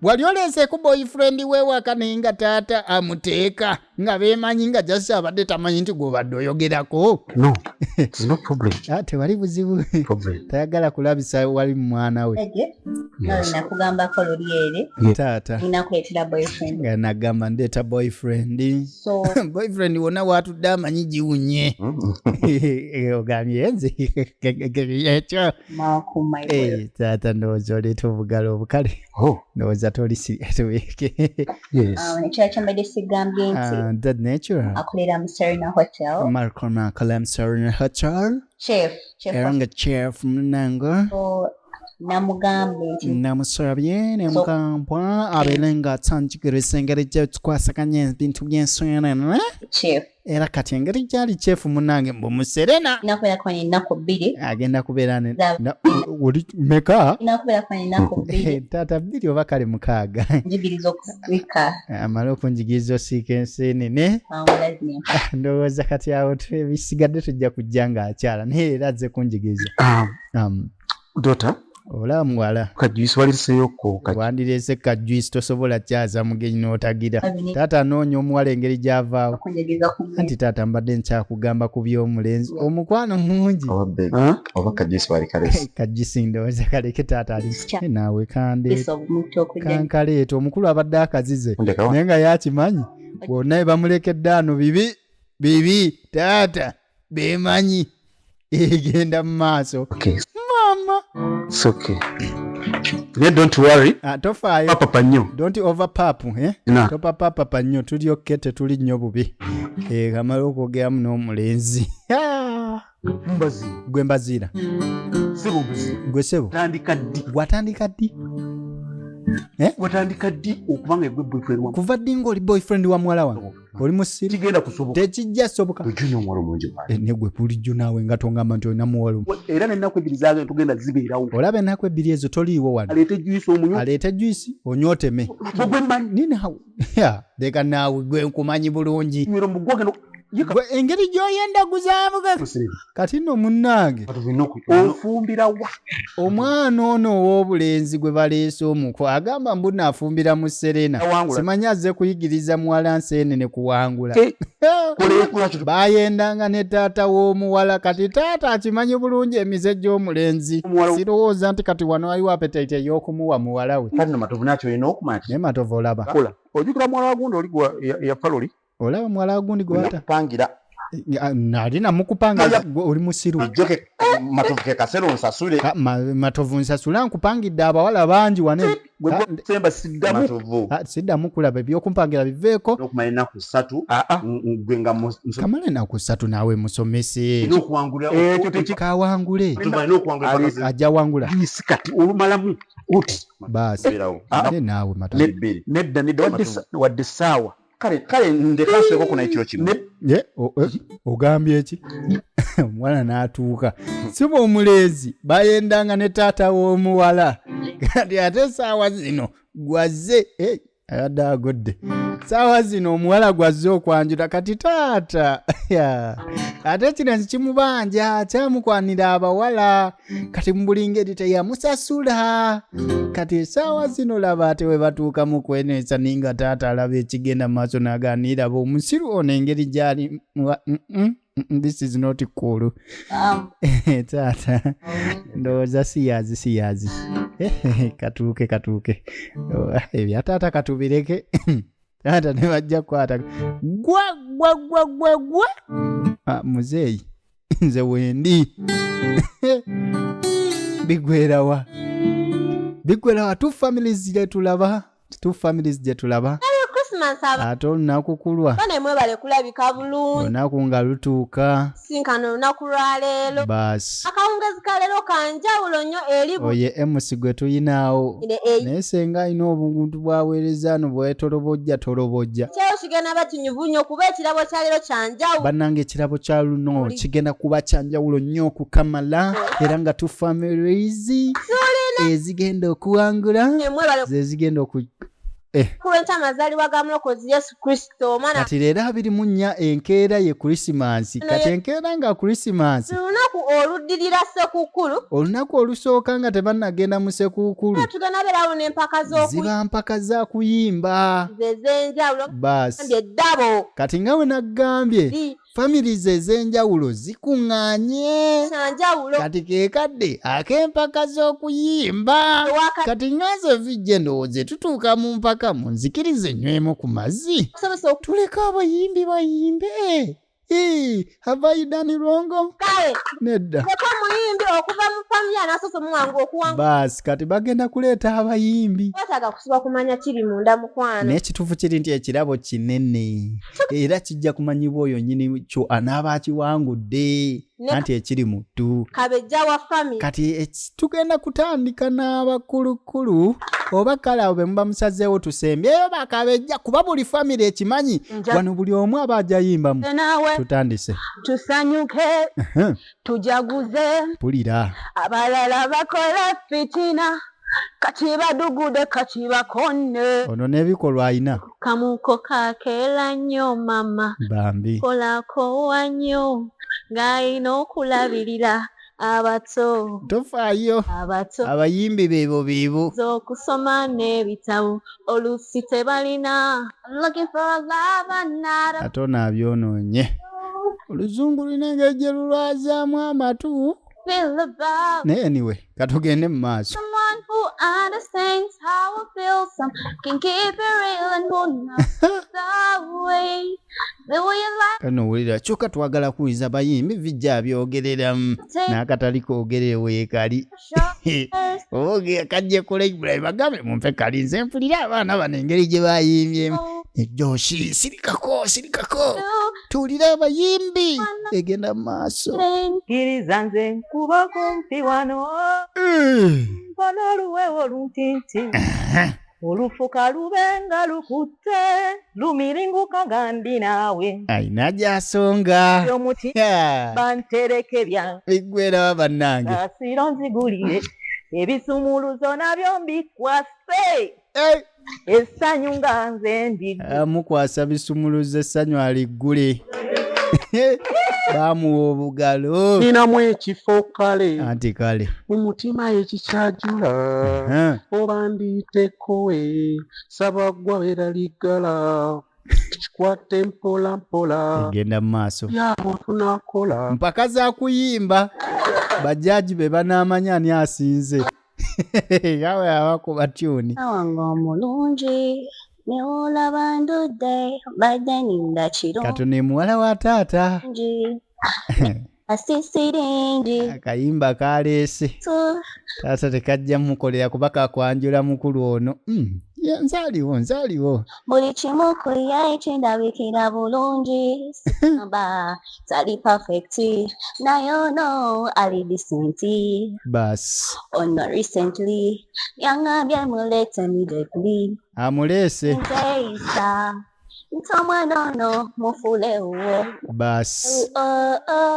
Speaker 1: wali oleese ku boyfriend we waka naye nga taata amuteeka nga beemanyi nga just abadde tamanyi nti gw'obadde oyogerako.
Speaker 8: No, it's no problem.
Speaker 1: Tewali buzibu. Tayagala kulabisa wali mwana we.
Speaker 9: Nawe nakugambako luli ere.
Speaker 1: Taata.
Speaker 9: Ninakuleetera boyfriend.
Speaker 1: Nga nagamba ndeeta boyfriend.
Speaker 9: So
Speaker 1: boyfriend wonna watudde amanyi giwunye. Ogambye nze ekyo. Taata ndowooza oleeta obugalo obukale. Ndowooza toli tubeeke.
Speaker 9: Nekyala kyambadde sigambye nti.
Speaker 1: That nature.
Speaker 9: Akolera mu Serena Hotel.
Speaker 1: Malcolm akola Serena Hotel.
Speaker 9: Chef.
Speaker 1: Era nga chef munango.
Speaker 9: Namugambye nti.
Speaker 1: Namusabye ne mugambwa abeere nga atanjigiriza engeri gye tukwasaganya ebintu by'enseenene.
Speaker 9: Chef.
Speaker 1: Era kati engeri gyali chef munange mbu muserena.
Speaker 9: Nakubeerako n'ennaku 2.
Speaker 1: Agenda kubeera oli meka?
Speaker 9: Nakubeerako n'ennaku 2.
Speaker 1: Taata 2 oba kale 6.
Speaker 9: Njigiriza okusika.
Speaker 1: Amala okunjigiriza osiika enseenene. Ndowooza kati awo ebisigadde tujja kujja ng'akyala naye era azze kunjigiriza.
Speaker 8: Dota.
Speaker 1: Ola muwala.
Speaker 8: Kajuisi waliseeyoko.
Speaker 1: Wandireese kajuisi tosobola kyaza mugenyi n'otagira. Taata anoonya omuwala engeri gy'avaawo. Anti taata mbadde nkyakugamba ku by'omulenzi. Omukwano mungi.
Speaker 7: Oba kajuisi wali kalesi.
Speaker 1: Kajuisi ndowooza kaleke taata ali. Naawe kankaleeta omukulu abadde akazize. Naye nga yakimanyi. Bonna bamulekedde ano bibi taata beemanyi. Egenda mu maaso. Mama.
Speaker 8: It's okay. Don't worry.
Speaker 1: Tofaayo.
Speaker 8: Papa nnyo.
Speaker 1: Don't overpap, Topapa papa nnyo tulyokke tetuli nnyo bubi. Kamala okwogeramu n'omulenzi.
Speaker 8: Mbazi.
Speaker 1: Gwe mbazira.
Speaker 8: Sebo mbazi.
Speaker 1: Gwe sebo. Watandika ddi?
Speaker 8: Watandika ddi okubanga gwe boyfriend wa.
Speaker 1: Kuva ddi ng'oli boyfriend wa muwala wange? Oli musiru.
Speaker 8: Kigenda kusoboka.
Speaker 1: Tekijja soboka.
Speaker 8: Ojunyo mwalo mungi bwana.
Speaker 1: Ne gwe bulijjo naawe nga tongamba nti olina muwala.
Speaker 8: Era n'ennaku 2 zaazo tugenda zibeerawo.
Speaker 1: Olaba ennaku 2 ezo toliiwo wano. Aleete juice onyooteme.
Speaker 8: Gwe mmanyi.
Speaker 1: Nini hawo? Leka naawe gwe nkumanyi bulungi. Engeri gy'oyenda guzaamuga. Kati nno munnange.
Speaker 8: Ofumbira wa?
Speaker 1: Omwana ono ow'obulenzi gwe baleese omuko agamba mbu naafumbira mu Serena. Simanyi azze kuyigiriza muwala nseenene kuwangula. Baayendanga ne taata w'omuwala kati taata akimanyi bulungi emize gy'omulenzi. Sirowooza nti kati wano waliwo appetite ey'okumuwa muwala we.
Speaker 7: Kati no matovu nakyo olina okumanya.
Speaker 1: Naye matovu olaba.
Speaker 8: Ojjukira muwala wa gundi oli ya paloli.
Speaker 1: Olaba muwala gundi gwata
Speaker 7: kupangira
Speaker 1: nali namukupangira oli musiru
Speaker 7: joke matovu ke kasero nsasule
Speaker 1: matovu nsasula nkupangidde abawala bangi wane
Speaker 8: semba siddamu
Speaker 7: matovu
Speaker 1: siddamu kulaba ebyokumpangira biveeko
Speaker 7: okumanya ennaku 3 gwenga
Speaker 1: kamala ennaku 3 naawe musomese
Speaker 7: n'okuwangula
Speaker 8: ekyo tekikawangule
Speaker 1: ajja wangula
Speaker 8: kati olumalamu uti
Speaker 1: baasi naawe matovu
Speaker 8: nedda wadde saawa
Speaker 7: kale ndekanseko kuna ekiro kimu
Speaker 1: ogambye eki omwana n'atuuka siba omulenzi bayendanga ne taata w'omuwala kati ate saawa zino gwazze ayadde agodde saawa zino omuwala gwazze okwanjula kati taata ate kino kimubanja kyamukwanira abawala kati mu buli ngeri teyamusasula kati esaawa zino laba ate we batuuka mu kweneesa ninga taata alaba ekigenda mu maaso n'agaanira omusiru ono engeri gyali this is not cool taata ndowooza siyazi katuuke ebya taata katubireke taata ne bajja kukwata gwa muzeeyi nze wendi bigwerawa two families gye tulaba ate olunaku kulwa
Speaker 3: mwebale kulabika bulungi
Speaker 1: olunaku nga lutuuka
Speaker 3: sinkana olunaku lwaleero
Speaker 1: baasi
Speaker 3: akawungezi kaleero kanjawulo nnyo eri
Speaker 1: oye emusi gwe tuyinaawo naye senga alina obuntu bwaweereza no bwetolobojja
Speaker 3: kyalo kigenda batinyuvu nnyo kuba ekirabo kyaleero kyanjawulo
Speaker 1: bannange ekirabo kya luno kigenda kuba kyanjawulo nnyo okukamala era nga two families ezigenda okuwangula zezigenda
Speaker 3: Kulenta amazaalibwa ga mulokozi Yesu Kristo omwana.
Speaker 1: Kati leero 24 enkeera ye Krisimansi. Kati enkeera nga Krisimansi.
Speaker 3: Lunaku oluddirira Ssekukkulu.
Speaker 1: Olunaku olusooka nga tebannagenda mu Ssekukkulu.
Speaker 3: Tugenda beerawo n'empaka z'okuyimba.
Speaker 1: Ziba mpaka za kuyimba.
Speaker 3: Ez'enjawulo.
Speaker 1: Basi.
Speaker 3: Eddabo.
Speaker 1: Kati nga we naggambye. Families ez'enjawulo zikuŋŋaanye. Kati keekadde ak'empaka z'okuyimba. Kati ngaze vijje ndowooze tutuuka mu mpaka munzikirize nywemu ku mazzi. Tuleka abayimbi bayimbe. Have done wrong? Nedda.
Speaker 3: Muyimbi okuva mu family anasoso muwangu okuwanga.
Speaker 1: Basi kati bagenda kuleeta abayimbi.
Speaker 3: Bataaga kusiba kumanya kiri munda mukwano.
Speaker 1: N'ekituufu kiri nti ekirabo kinene. Era kijja kumanyibwa oyo nnyini kyo anaaba akiwangudde. Anti ekiri muttu.
Speaker 3: Kabejja wa family.
Speaker 1: Kati tugenda kutandika n'abakulukulu oba kale abo be muba musazeewo tusembyeyo bakabejja kuba buli family ekimanyi wano buli omu aba ajayimbamu. Tutandise.
Speaker 10: Tusanyuke. Tujaguze.
Speaker 1: Pulira.
Speaker 10: Abalala bakola fitina. Kachibadugude kachibakonne.
Speaker 1: Ono n'ebikolwa ayina.
Speaker 10: Kamuko kakeera nnyo mama.
Speaker 1: Bambi.
Speaker 10: Kolako wannyo ng'ayina okulabirira abato.
Speaker 1: Tofaayo.
Speaker 10: Abato.
Speaker 1: Abayimbi beebo.
Speaker 10: Z'okusoma n'ebitabo oluusi tebalina. I'm looking for a love and not a...
Speaker 1: Ate ono abyonoonye. Oluzungu lulina engeri lulwazaamu amatu. Naye anyway, katugende mu maaso.
Speaker 10: Someone who understands how I feel, some can keep it real and who knows the way you like.
Speaker 1: Kano wulira kyokka twagala kuyiza bayimbi vijja abyogereramu n'akatali koogerere weekali. Oge kajje kula Ibrahim bagambe mumpe kali nze mpulira abaana bano engeri gye bayimbyemu. Joshi sirikako. Tuulira abayimbi egenda mu maaso.
Speaker 2: Kkiriza nze nkuba kumpi wano. Mpona luwewo luntinti. Olufuka lubenga lukutte. Lumiringuka gandi naawe.
Speaker 1: Ayina gy'asonga.
Speaker 2: Yomuti bantereke bya.
Speaker 1: Biggwera bannange.
Speaker 2: Asiro nzigulire. Ebisumuluzo nabyo mbikwase. Essanyu nga nze ndi.
Speaker 1: Mukwasa bisumuluzo essanyu aliggule. Bamuwa obugalo.
Speaker 8: Ninamu ekifo kale.
Speaker 1: Anti kale.
Speaker 8: Mu mutima ekikyajula. Oba ndiiteko saba ggwa beera liggala. Kikwate mpola mpola.
Speaker 1: Egenda mu maaso.
Speaker 8: Yaabo tunakola.
Speaker 1: Mpaka za kuyimba. Bajjaji be banaamanya ani asinze. Yawe abakuba tyuni.
Speaker 10: Awange omulungi ne olaba ndudde badde ninda kiro.
Speaker 1: Katone muwala wa taata.
Speaker 10: Asisiringi.
Speaker 1: Akayimba kaleese. Taata tekajja mukolera kuba kakwanjula mukulu ono. Nzaaliwo.
Speaker 10: Buli kimu kuya ekindabikira bulungi. Ba tali perfect. Naye ono ali decenti.
Speaker 1: Bas.
Speaker 10: Ono recently yangambye mulete immediately.
Speaker 1: Amuleese.
Speaker 10: Nteisa. Ntomwana ono mufule uwo.
Speaker 1: Bas.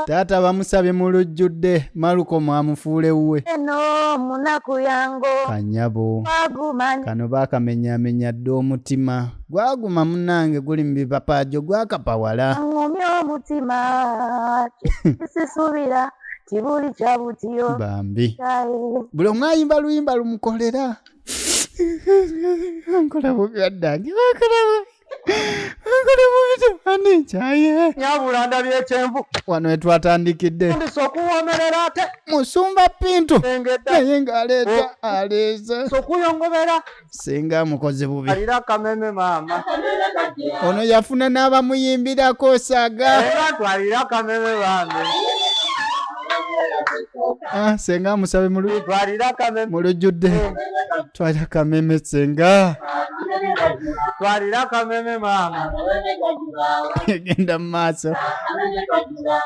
Speaker 1: Taata bamusabye mu lujjudde Maluko mwamufuule wuwe.
Speaker 10: Eno munaku yango.
Speaker 1: Kanyabo.
Speaker 10: Gwagumanya.
Speaker 1: Kano baakamenyaamenya dde omutima. Gwaguma munnange guli mu bipapaajo gwakapawala.
Speaker 10: Ngumye omutima. Sisubira. Kibuli kya butiyo.
Speaker 1: Bambi. Buli omu ayimba luyimba lumukolera. Nkola bubi addange.
Speaker 8: Nyabula ndabye ekyenvu.
Speaker 1: Wano wetwatandikidde.
Speaker 8: Ndisa okuwoomerera ate.
Speaker 1: Musumba Pintu. Naye ng'aleeta aleeza.
Speaker 8: Sokuyongobera.
Speaker 1: Singa mukozi bubi.
Speaker 8: Alira kameme maama.
Speaker 1: Ono yafuna n'abamuyimbirako saga.
Speaker 8: Era twalira kameme bambi.
Speaker 1: Senga musabe mu lujjudde. Twalira kameme senga.
Speaker 8: Twalira kameme maama.
Speaker 1: Genda mu maaso.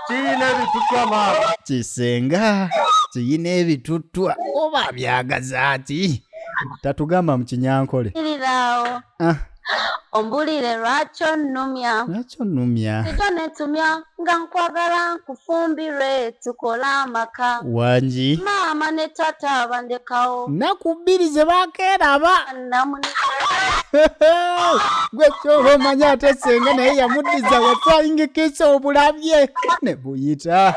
Speaker 8: Kiyina ebituttwa maama.
Speaker 1: Kisenga. Kiyina ebituttwa. Oba byagaza ati. Tatugamba mu Kinyankole.
Speaker 10: Irirawo. Ombulire lwakyo nnumya.
Speaker 1: Lwakyo nnumya.
Speaker 10: Kito netumya nga nkwagala nkufumbire tukole amaka.
Speaker 1: Wangi.
Speaker 10: Maama ne taata bandekawo.
Speaker 1: Naku bbiri ze baakeeraba. gwe kyoba omanya ate senga naye yamuddiza wetwayingikisa obulabye ne buyita.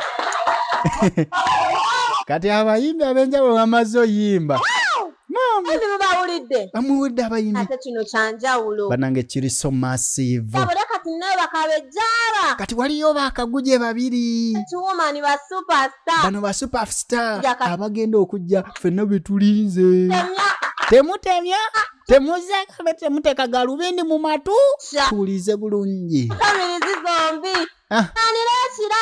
Speaker 1: Kati abayimbi ab'enjawulo bamaze oyimba.
Speaker 3: Ebi mubawulidde?
Speaker 1: Bamuwulidde abayimbi.
Speaker 3: Ate kino kyanjawulo.
Speaker 1: Banange kiri so massive.
Speaker 3: Tabule kati naye bakabejjaaba.
Speaker 1: Kati waliyo bakaguje babiri.
Speaker 3: Woman ba superstar.
Speaker 1: Bano ba superstar abagenda okujja ffenna betulinze. Temutemya, temuteeka galubindi mu matu. Tuulize bulungi.
Speaker 3: Family zombi.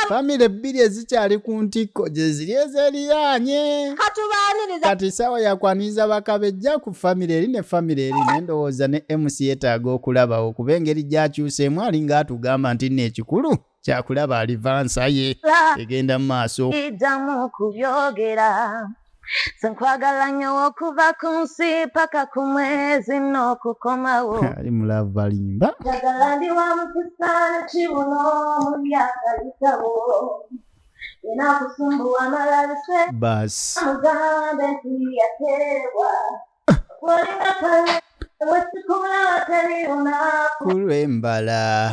Speaker 1: Family bbiri ezikyali ku ntikko gye ziri ezeriraanye.
Speaker 3: Katubaaniriza.
Speaker 1: Kati sawa yakwaniriza bakabejja ku family eri ne family eri n'endowooza ne MC yetaaga okulabawo kuba engeri gy'akyuseemu alinga atugamba nti n'ekikulu kyakulaba alivansa ye egenda mu maaso.
Speaker 4: Iddamu kubyogera. Senkwagala nnyo okuva ku nsi paka ku mwezi n'okukomawo.
Speaker 1: Ali mulavu balimba.
Speaker 4: Njagala ndi wa mukisa kibuno mu myaka gitabo. Yena kusumbuwa malalise.
Speaker 1: Bas.
Speaker 4: Mugambe ntiyateebwa. Walinga kale wetukula watali lunaku.
Speaker 1: Kulwembala.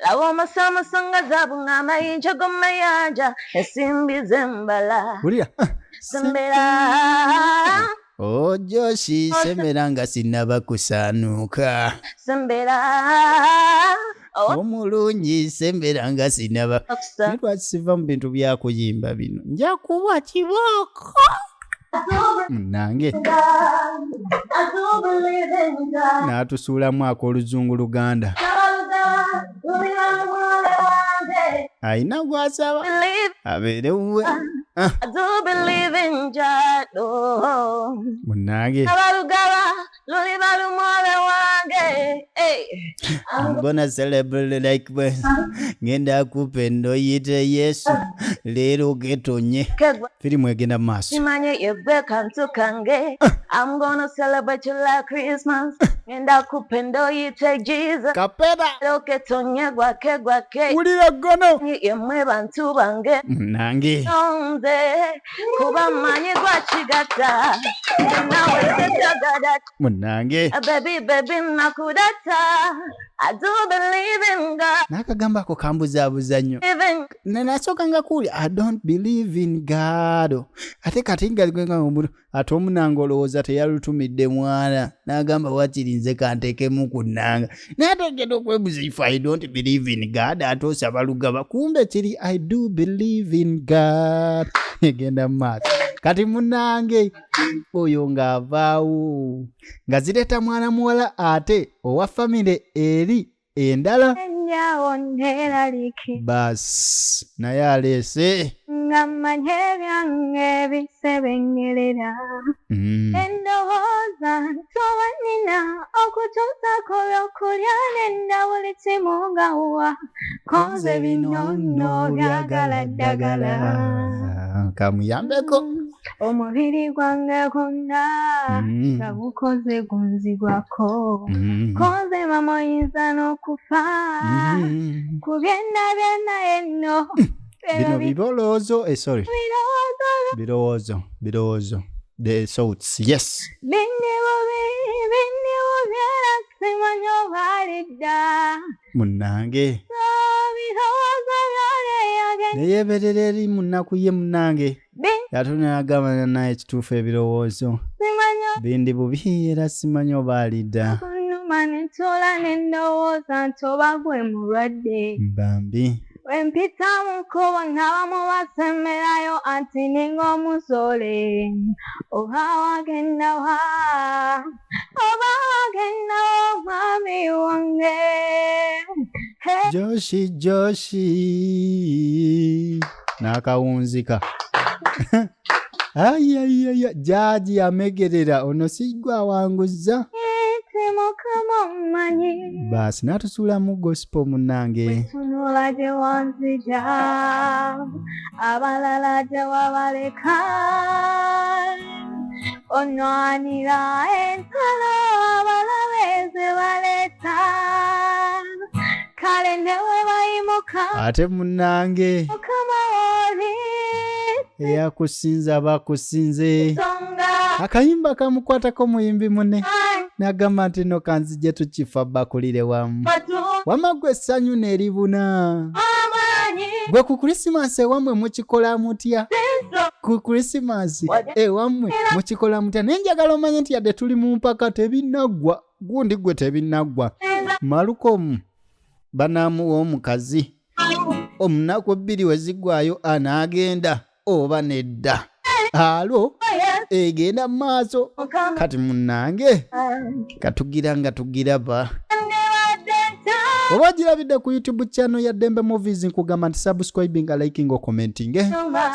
Speaker 4: Lawo amasamusanga zabunga amayinja g'omayanja ensimbi z'embala.
Speaker 1: Wulira.
Speaker 4: Sembera.
Speaker 1: Oh Joshi sembera nga sinaba kusaanuuka.
Speaker 4: Sembera.
Speaker 1: Omulungi sembera nga sinaba. Lwaki siva mu bintu bya kuyimba bino? Nja kuba kibooko. Munange. N'atusuulamu ak'oluzungu Luganda. Ayina gwasaba abeere wuwe.
Speaker 4: I do believe in God.
Speaker 1: Munange.
Speaker 4: Abalugaba luli balumole wange.
Speaker 1: I'm gonna celebrate like this. Ngenda kupendo yite Yesu. Lero getonye. Firimu egenda maaso.
Speaker 4: Simanye yebwe kantu kange. I'm gonna celebrate you like Christmas. Ngenda kupendo yite Jesus.
Speaker 1: Kapera.
Speaker 4: Lero getonye gwake.
Speaker 1: Wulira gono.
Speaker 4: Yemwe bantu bange.
Speaker 1: Munange.
Speaker 4: Kuba manyi gwakigata. Nawe tetagada.
Speaker 1: Munange.
Speaker 4: Baby nakudata. I do believe in God.
Speaker 1: Nakagamba ako kambuzaabuza nnyo. Nasooka nga kuli I don't believe in God. Ate kati nga gwenga omuntu ate omunanga olowooza teyalutumidde mwana n'agamba wakiri nze kanteekemu ku nnanga. N'ategedde okwebuza if I don't believe in God ate osaba Lugaba. Kumbe kiri I do believe in God. Egenda mu maaso. Kati munange oyo ng'avaawo nga zireeta mwana muwala ate owa famire eri endala. Bas naye aleese
Speaker 10: nga mmanye byange bisebengerera endowooza nsoba nnina okutuusako byokulya n'endawuli timugawa konze bino nno byagala ddagala
Speaker 1: kamuyambeko
Speaker 10: omubiri gwange gwonna nga gukoze gunzigwako konze mama oyinza n'okufa ku byonna enno
Speaker 1: bino biboloozo sorry birowoozo the thoughts yes
Speaker 10: bindiwo byera simanyi obalidda
Speaker 1: munange
Speaker 10: birowoozo byoleyage
Speaker 1: neyeberera eri munaku ye munange yatona agamba naye kituufu ebirowoozo bindi bubi era simanyi obalidda
Speaker 10: kunuma nentola nendowooza nti oba gwe mulwadde
Speaker 1: bambi
Speaker 10: wempita mu kkubo ng'abamu basemmerayo anti ninga omusole oba wagenda wa mwami wange
Speaker 1: Joshi n'akawunzika ayayaya jaji yamegerera ono sigwa awanguza
Speaker 10: mukama omumanyi
Speaker 1: basi n'atusuulamu gospel munange
Speaker 10: tunula gye wanzija abalala gye wabaleka onwanira entalo abalabe ze baleeta kale newe bayimuka
Speaker 1: ate munange
Speaker 10: mukama woli
Speaker 1: eyakusinza bakusinze akayimba kamukwatako muyimbi mune n'agamba nti no kanzije tukifa bakulire wamu wamma gwe essanyu n'eribuna gwe ku Krismasi ewammwe mukikola mutya ku Krismasi ewammwe mukikola mutya naye njagala omanye nti yadde tuli mu mpaka tebinaggwa gundi gwe tebinaggwa Malcolm banaamuwa omukazi omunaku 2 weziggwayo anaagenda oba nedda alo egenda mu maaso kati munnange katugira nga tugiraba oba girabidde ku YouTube channel ya Dembe Movies nkugamba nti subscribing, liking, commenting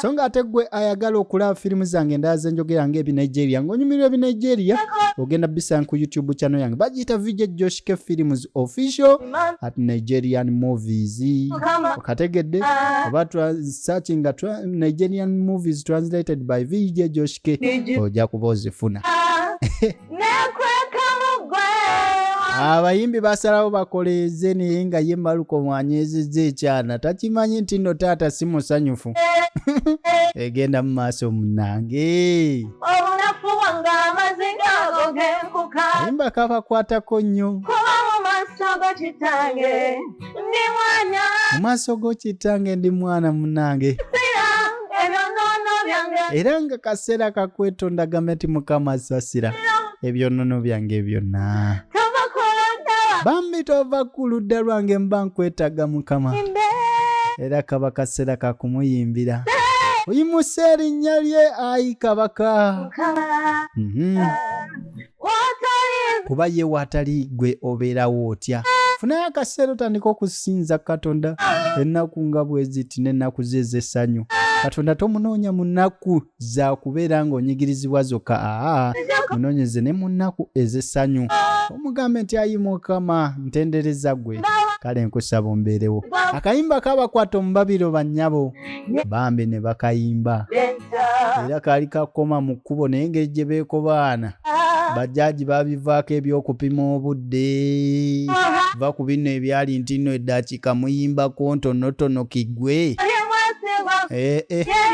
Speaker 1: so nga ate gwe ayagala okulaba firimu zange endala zenjogera ng'ebi Nigeria ng'onyumirwa ebi Nigeria ogenda bisanga ku YouTube channel yange bagiyita VJ Josh K Films Official at Nigerian Movies okategedde oba searching Nigerian Movies translated by VJ Josh K ojja kuba ozifuna abayimbi basalawo bakoleze naye nga ye Malcolm anyezezza ekyana takimanyi nti nno taata si musanyufu egenda mu maaso munnange
Speaker 4: obunafu wange amaziga ago genkuka
Speaker 1: ayimba kabakwatako nnyo
Speaker 4: kuba mu maaso go kitange ndi mwana
Speaker 1: mu maaso go kitange ndi mwana munnange
Speaker 4: ebyonono byange
Speaker 1: era nga kaseera kakwetondagamba nti Mukama asasira ebyonono byange byonna bambi tova ku ludda lwange mba nkwetaaga Mukama era kaba kaseera kakumuyimbira oyimuse erinnya lye ayi kabaka kuba ye watali gwe obeerawo otya funayo akaseera otandika okusinza Katonda ennaku nga bweziti n'ennaku ze ez'essanyu Katonda tomunoonya mu nnaku za kubeera ng'onyigirizibwa zokka munoonyeze ne mu nnaku ez'essanyu omugambe nti ayi Mukama ntendereza gwe kale nkusaba ombeerewo akayimba kabakwata omubabiro bannyabo bambi ne bakayimba era kaali kakoma mu kkubo naye engeri gye beekobaana bajjaaji babivaako ebyokupima obudde va ku bino ebyali nti nno eddakiika muyimbako ntonotono kigwe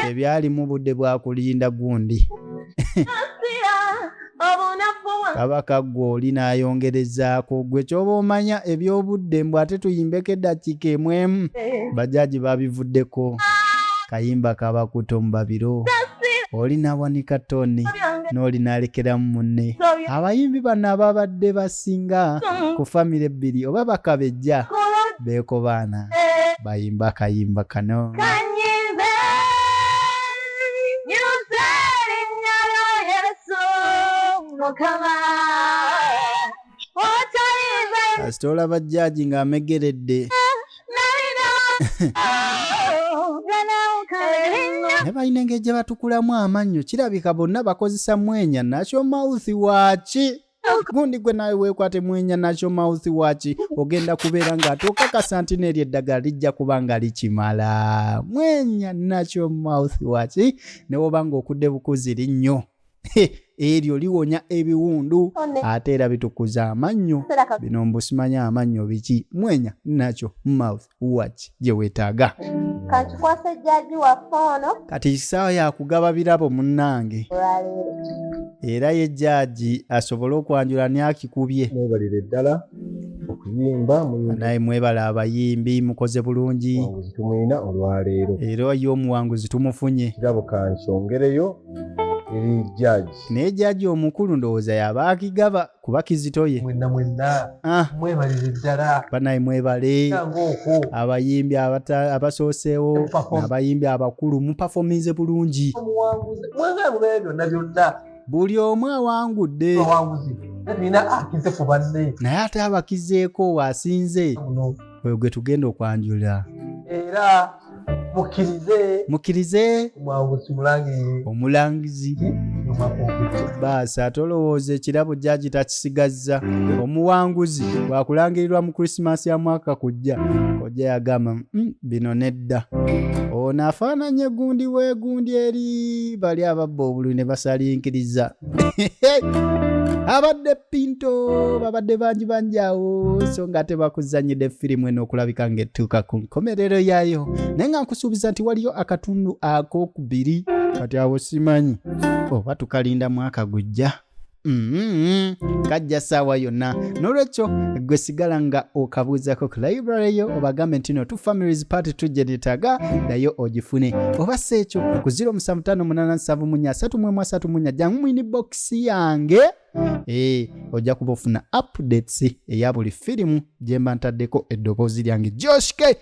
Speaker 1: ebyali mu budde bwa kulinda gundi kabaka gwe oli n'ayongerezaako gwe kyoba omanya ebyobudde mbw ate tuyimbeko eddakiika emwemu bajjaaji babivuddeko kayimba kabakuta omubabiro oli nawanika toni n'oli n'alekeramu munne abayimbi bano ababadde basinga ku famire 2 oba bakabejja beekobaana bayimba akayimba kano kasita olaba jjaaji ng'amegeredde ne balina engeri gye batukulamu amannyo kirabika bonna bakozesa mwenya National Mouth Watch gundi gwe nawe weekwate mwenya National Mouth Watch ogenda kubeera ng'atookakasa nti n'eryo eddagala lijja kuba nga likimala mwenya National Mouth Watch ne woba ng'okudde bukuziri nnyo eryo liwonya ebiwundu ate era bitukuza amannyo bino mbusimanya amannyo biki mwenya National Mouth Watch gye weetaaga
Speaker 3: kankikwasa jjaaji waffe ono
Speaker 1: kati kisaawa yakugaba birabo munnange era ye jjaaji asobole okwanjula nyakikubye
Speaker 11: mwebalire ddala okuyimba
Speaker 1: naye mwebala abayimbi mukoze bulungi
Speaker 11: tumwina olwaleero
Speaker 1: era ye omuwanguzi tumufunye
Speaker 11: kirabo kankyongereyo eri jjaaji
Speaker 1: naye jjaaji omukulu ndowooza yaba akigaba kuba kizitoye
Speaker 11: mwenna mwebalire ddala
Speaker 1: banaye mwebale abayimbi abasooseewo n'abayimbi abakulu mupafominze bulungi buli omu awangudde naye ate abakizeeko waasinze oyo gwe tugenda okwanjula
Speaker 11: era
Speaker 1: mukkirize omulangizi baasa tolowooza ekirabo jjaaji takisigazza omuwanguzi bwakulangirirwa mu Krismasi ya mwaka kujja kojja yagamba bino nedda ono afaananye gundi weegundi eri bali ababba obululu ne basalinkiriza abadde Pinto babadde bangi awo so nga tebakuzanyidde firimu eno okulabika ng'ettuuka ku nkomerero yaayo naye nga nkusuubiza nti waliyo akatundu ak'okubiri kati awo simanyi oba tukalinda mwaka gujja kajja saawa yonna. N'olwekyo gwe sigala nga okabuuzako ku library yo obagambe nti no 2 families party tujje netaga nayo ogifune. Oba si ekyo ku 07587333 jangu mwini box yange ojja kuba ofuna updates eya buli firimu gye mba ntaddeko eddoboozi lyange Josh K.